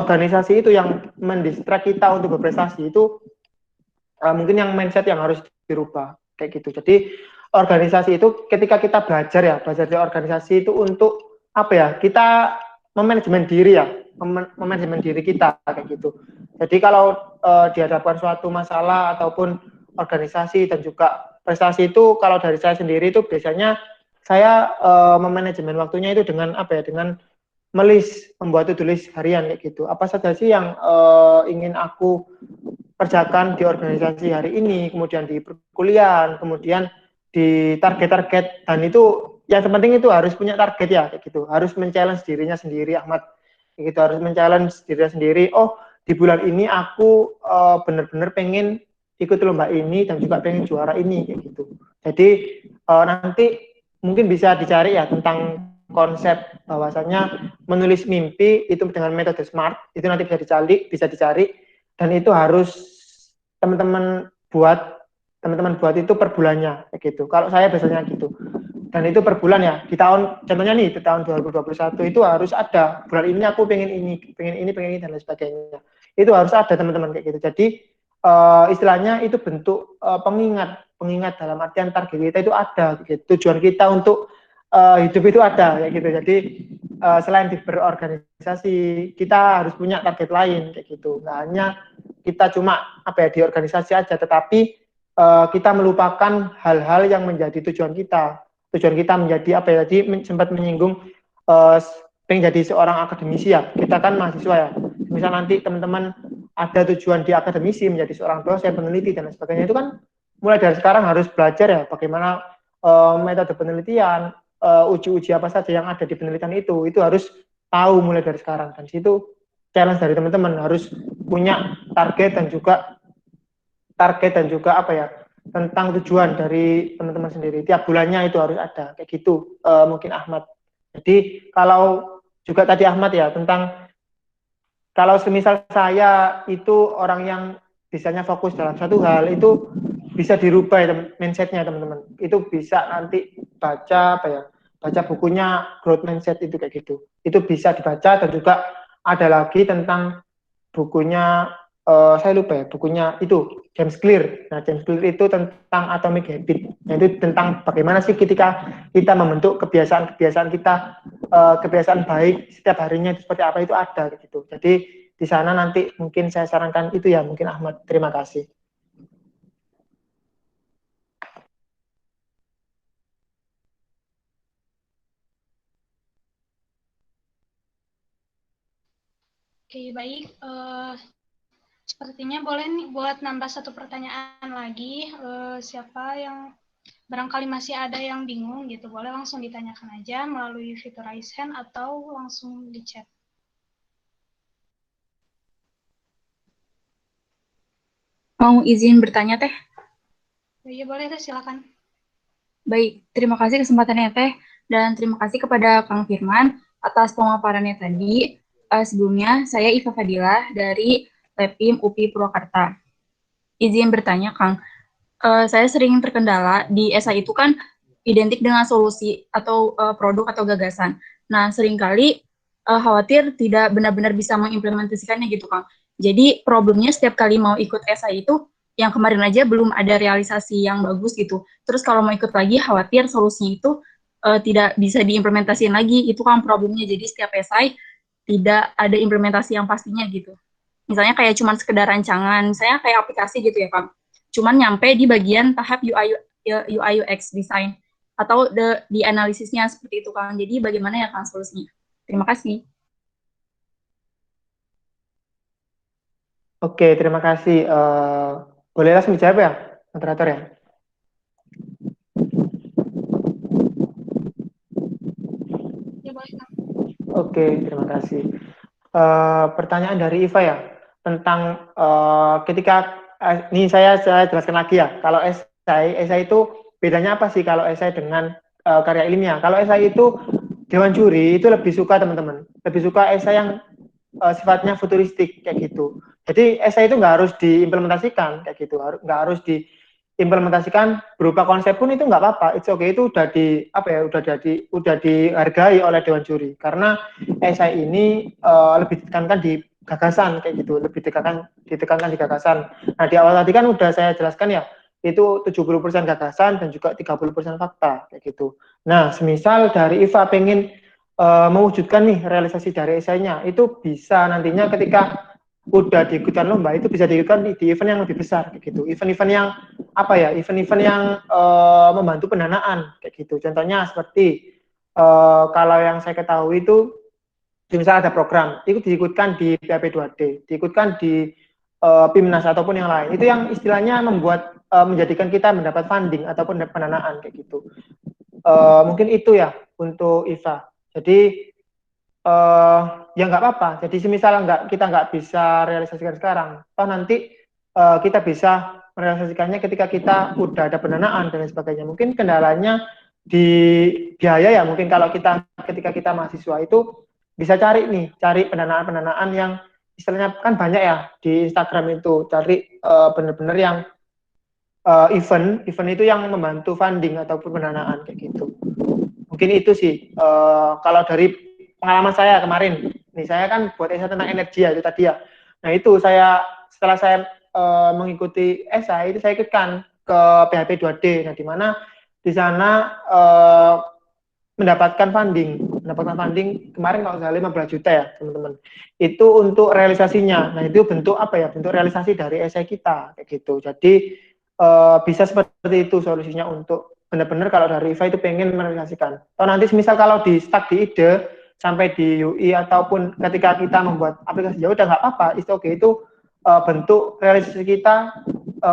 organisasi itu yang mendistrak kita untuk berprestasi itu mungkin yang mindset yang harus dirubah kayak gitu. Jadi organisasi itu ketika kita belajar di organisasi itu untuk apa ya, kita memanajemen diri kita kayak gitu. Jadi kalau dihadapkan suatu masalah ataupun organisasi dan juga prestasi itu, kalau dari saya sendiri itu biasanya saya memanajemen waktunya itu dengan dengan membuat to-do list harian kayak gitu. Apa saja sih yang ingin aku kerjakan di organisasi hari ini, kemudian di perkuliahan, kemudian di target-target, dan itu yang terpenting itu harus punya target ya kayak gitu. Harus men-challenge dirinya sendiri, Ahmad. Gitu, harus men-challenge diri sendiri. Oh, di bulan ini aku benar-benar pengen ikut lomba ini dan juga pengen juara ini kayak gitu. Jadi nanti mungkin bisa dicari ya tentang konsep bahwasanya menulis mimpi itu dengan metode SMART itu nanti bisa dicari dan itu harus teman-teman buat itu per bulannya kayak gitu. Kalau saya biasanya gitu. Dan itu per bulan ya. Di tahun contohnya nih di tahun 2021 itu harus ada bulan ini aku pengen ini dan lain sebagainya. Itu harus ada teman-teman kayak gitu. Jadi istilahnya itu bentuk pengingat dalam artian target kita itu ada gitu. Tujuan kita untuk hidup itu ada kayak gitu. Jadi selain di berorganisasi kita harus punya target lain kayak gitu. Nggak hanya kita cuma di organisasi aja, tetapi kita melupakan hal-hal yang menjadi tujuan kita. Tujuan kita menjadi tadi sempat menyinggung pengen jadi seorang akademisi ya. Kita kan mahasiswa ya. Misal nanti teman-teman ada tujuan di akademisi menjadi seorang dosen, peneliti dan lain sebagainya, itu kan mulai dari sekarang harus belajar ya bagaimana metode penelitian, uji-uji apa saja yang ada di penelitian itu harus tahu mulai dari sekarang. Dan situ challenge dari teman-teman harus punya target dan juga tentang tujuan dari teman-teman sendiri. Tiap bulannya itu harus ada kayak gitu mungkin Ahmad. Jadi kalau juga tadi Ahmad ya tentang kalau semisal saya itu orang yang bisanya fokus dalam satu hal itu bisa dirubah ya, mindsetnya teman-teman. Itu bisa nanti baca bukunya Growth Mindset itu kayak gitu. Itu bisa dibaca dan juga ada lagi tentang bukunya saya lupa ya bukunya itu James Clear. Nah James Clear itu tentang Atomic Habit. Nah, itu tentang bagaimana sih ketika kita membentuk kebiasaan kita kebiasaan baik setiap harinya itu seperti apa itu ada gitu. Jadi di sana nanti mungkin saya sarankan itu ya mungkin Ahmad. Terima kasih. Oke, baik. Sepertinya boleh nih buat nambah satu pertanyaan lagi. Siapa yang barangkali masih ada yang bingung gitu, boleh langsung ditanyakan aja melalui fitur raise hand atau langsung di chat. Mau izin bertanya, Teh? Iya, boleh Teh, silakan. Baik, terima kasih kesempatannya, Teh. Dan terima kasih kepada Kang Firman atas pemaparannya tadi. Sebelumnya, saya Iva Fadilah dari Lepim UPI Purwakarta. Izin bertanya, Kang. Saya sering terkendala di esai itu kan identik dengan solusi atau produk atau gagasan. Nah, seringkali khawatir tidak benar-benar bisa mengimplementasikannya gitu, Kang. Jadi problemnya setiap kali mau ikut esai itu, yang kemarin aja belum ada realisasi yang bagus gitu. Terus kalau mau ikut lagi, khawatir solusinya itu tidak bisa diimplementasikan lagi. Itu kan problemnya. Jadi setiap esai tidak ada implementasi yang pastinya gitu. Misalnya kayak cuma sekedar rancangan, saya kayak aplikasi gitu ya, Kang. Cuman nyampe di bagian tahap UI UX design atau di analisisnya seperti itu, Kang. Jadi bagaimana ya, Kang, solusinya? Terima kasih. Oke, terima kasih. Boleh langsung dijawab ya, moderator ya? Ya, boleh. Oke, terima kasih. Pertanyaan dari Iva ya, tentang ketika, ini saya jelaskan lagi ya, kalau esai itu bedanya apa sih kalau esai dengan karya ilmiah? Kalau esai itu, Dewan Juri itu lebih suka teman-teman, lebih suka esai yang sifatnya futuristik kayak gitu. Jadi esai itu nggak harus diimplementasikan kayak gitu, nggak harus diimplementasikan berupa konsep pun itu nggak apa-apa. It's okay, itu udah dihargai oleh Dewan Juri karena esai ini lebih ditekankan di gagasan kayak gitu, lebih ditekankan di gagasan. Nah di awal tadi kan udah saya jelaskan ya, itu 70% gagasan dan juga 30% fakta kayak gitu. Nah semisal dari Iva pengen mewujudkan nih realisasi dari esainya, itu bisa nantinya ketika udah diikutkan lomba itu bisa diikutkan di event yang lebih besar kayak gitu, event-event yang event-event yang membantu pendanaan kayak gitu. Contohnya seperti kalau yang saya ketahui itu misalnya ada program itu diikutkan di PAP2D, diikutkan di PIMNAS ataupun yang lain, itu yang istilahnya membuat menjadikan kita mendapat funding ataupun pendanaan kayak gitu. Mungkin itu ya untuk Iva. Jadi ya nggak apa-apa. Jadi semisal kita nggak bisa realisasikan sekarang, toh nanti kita bisa merealisasikannya ketika kita udah ada pendanaan dan lain sebagainya. Mungkin kendalanya di biaya ya, mungkin kalau ketika kita mahasiswa itu bisa cari pendanaan-pendanaan yang istilahnya kan banyak ya di Instagram itu, cari benar-benar yang event itu yang membantu funding ataupun pendanaan kayak gitu. Mungkin itu sih kalau dari pengalaman saya kemarin. Nih saya kan buat esai tentang energi ya itu tadi ya. Nah itu setelah saya mengikuti esai itu saya ikutkan ke PHP 2D. Nah di mana di sana mendapatkan funding kemarin kalau saya 15 juta ya teman-teman. Itu untuk realisasinya. Nah itu bentuk apa ya? Bentuk realisasi dari esai kita kayak gitu. Jadi bisa seperti itu solusinya untuk benar-benar kalau dari IFA itu pengen merealisasikan. Atau nanti misal kalau di stuck di ide sampai di UI ataupun ketika kita membuat aplikasi ya udah nggak apa-apa, itu bentuk realisasi kita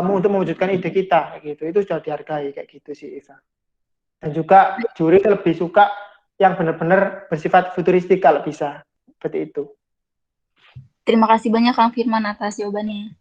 untuk mewujudkan ide kita kayak gitu. Itu sudah dihargai kayak gitu sih IFA. Dan juga juri lebih suka yang benar-benar bersifat futuristik kalau bisa seperti itu. Terima kasih banyak Kang Firman atas jawabannya.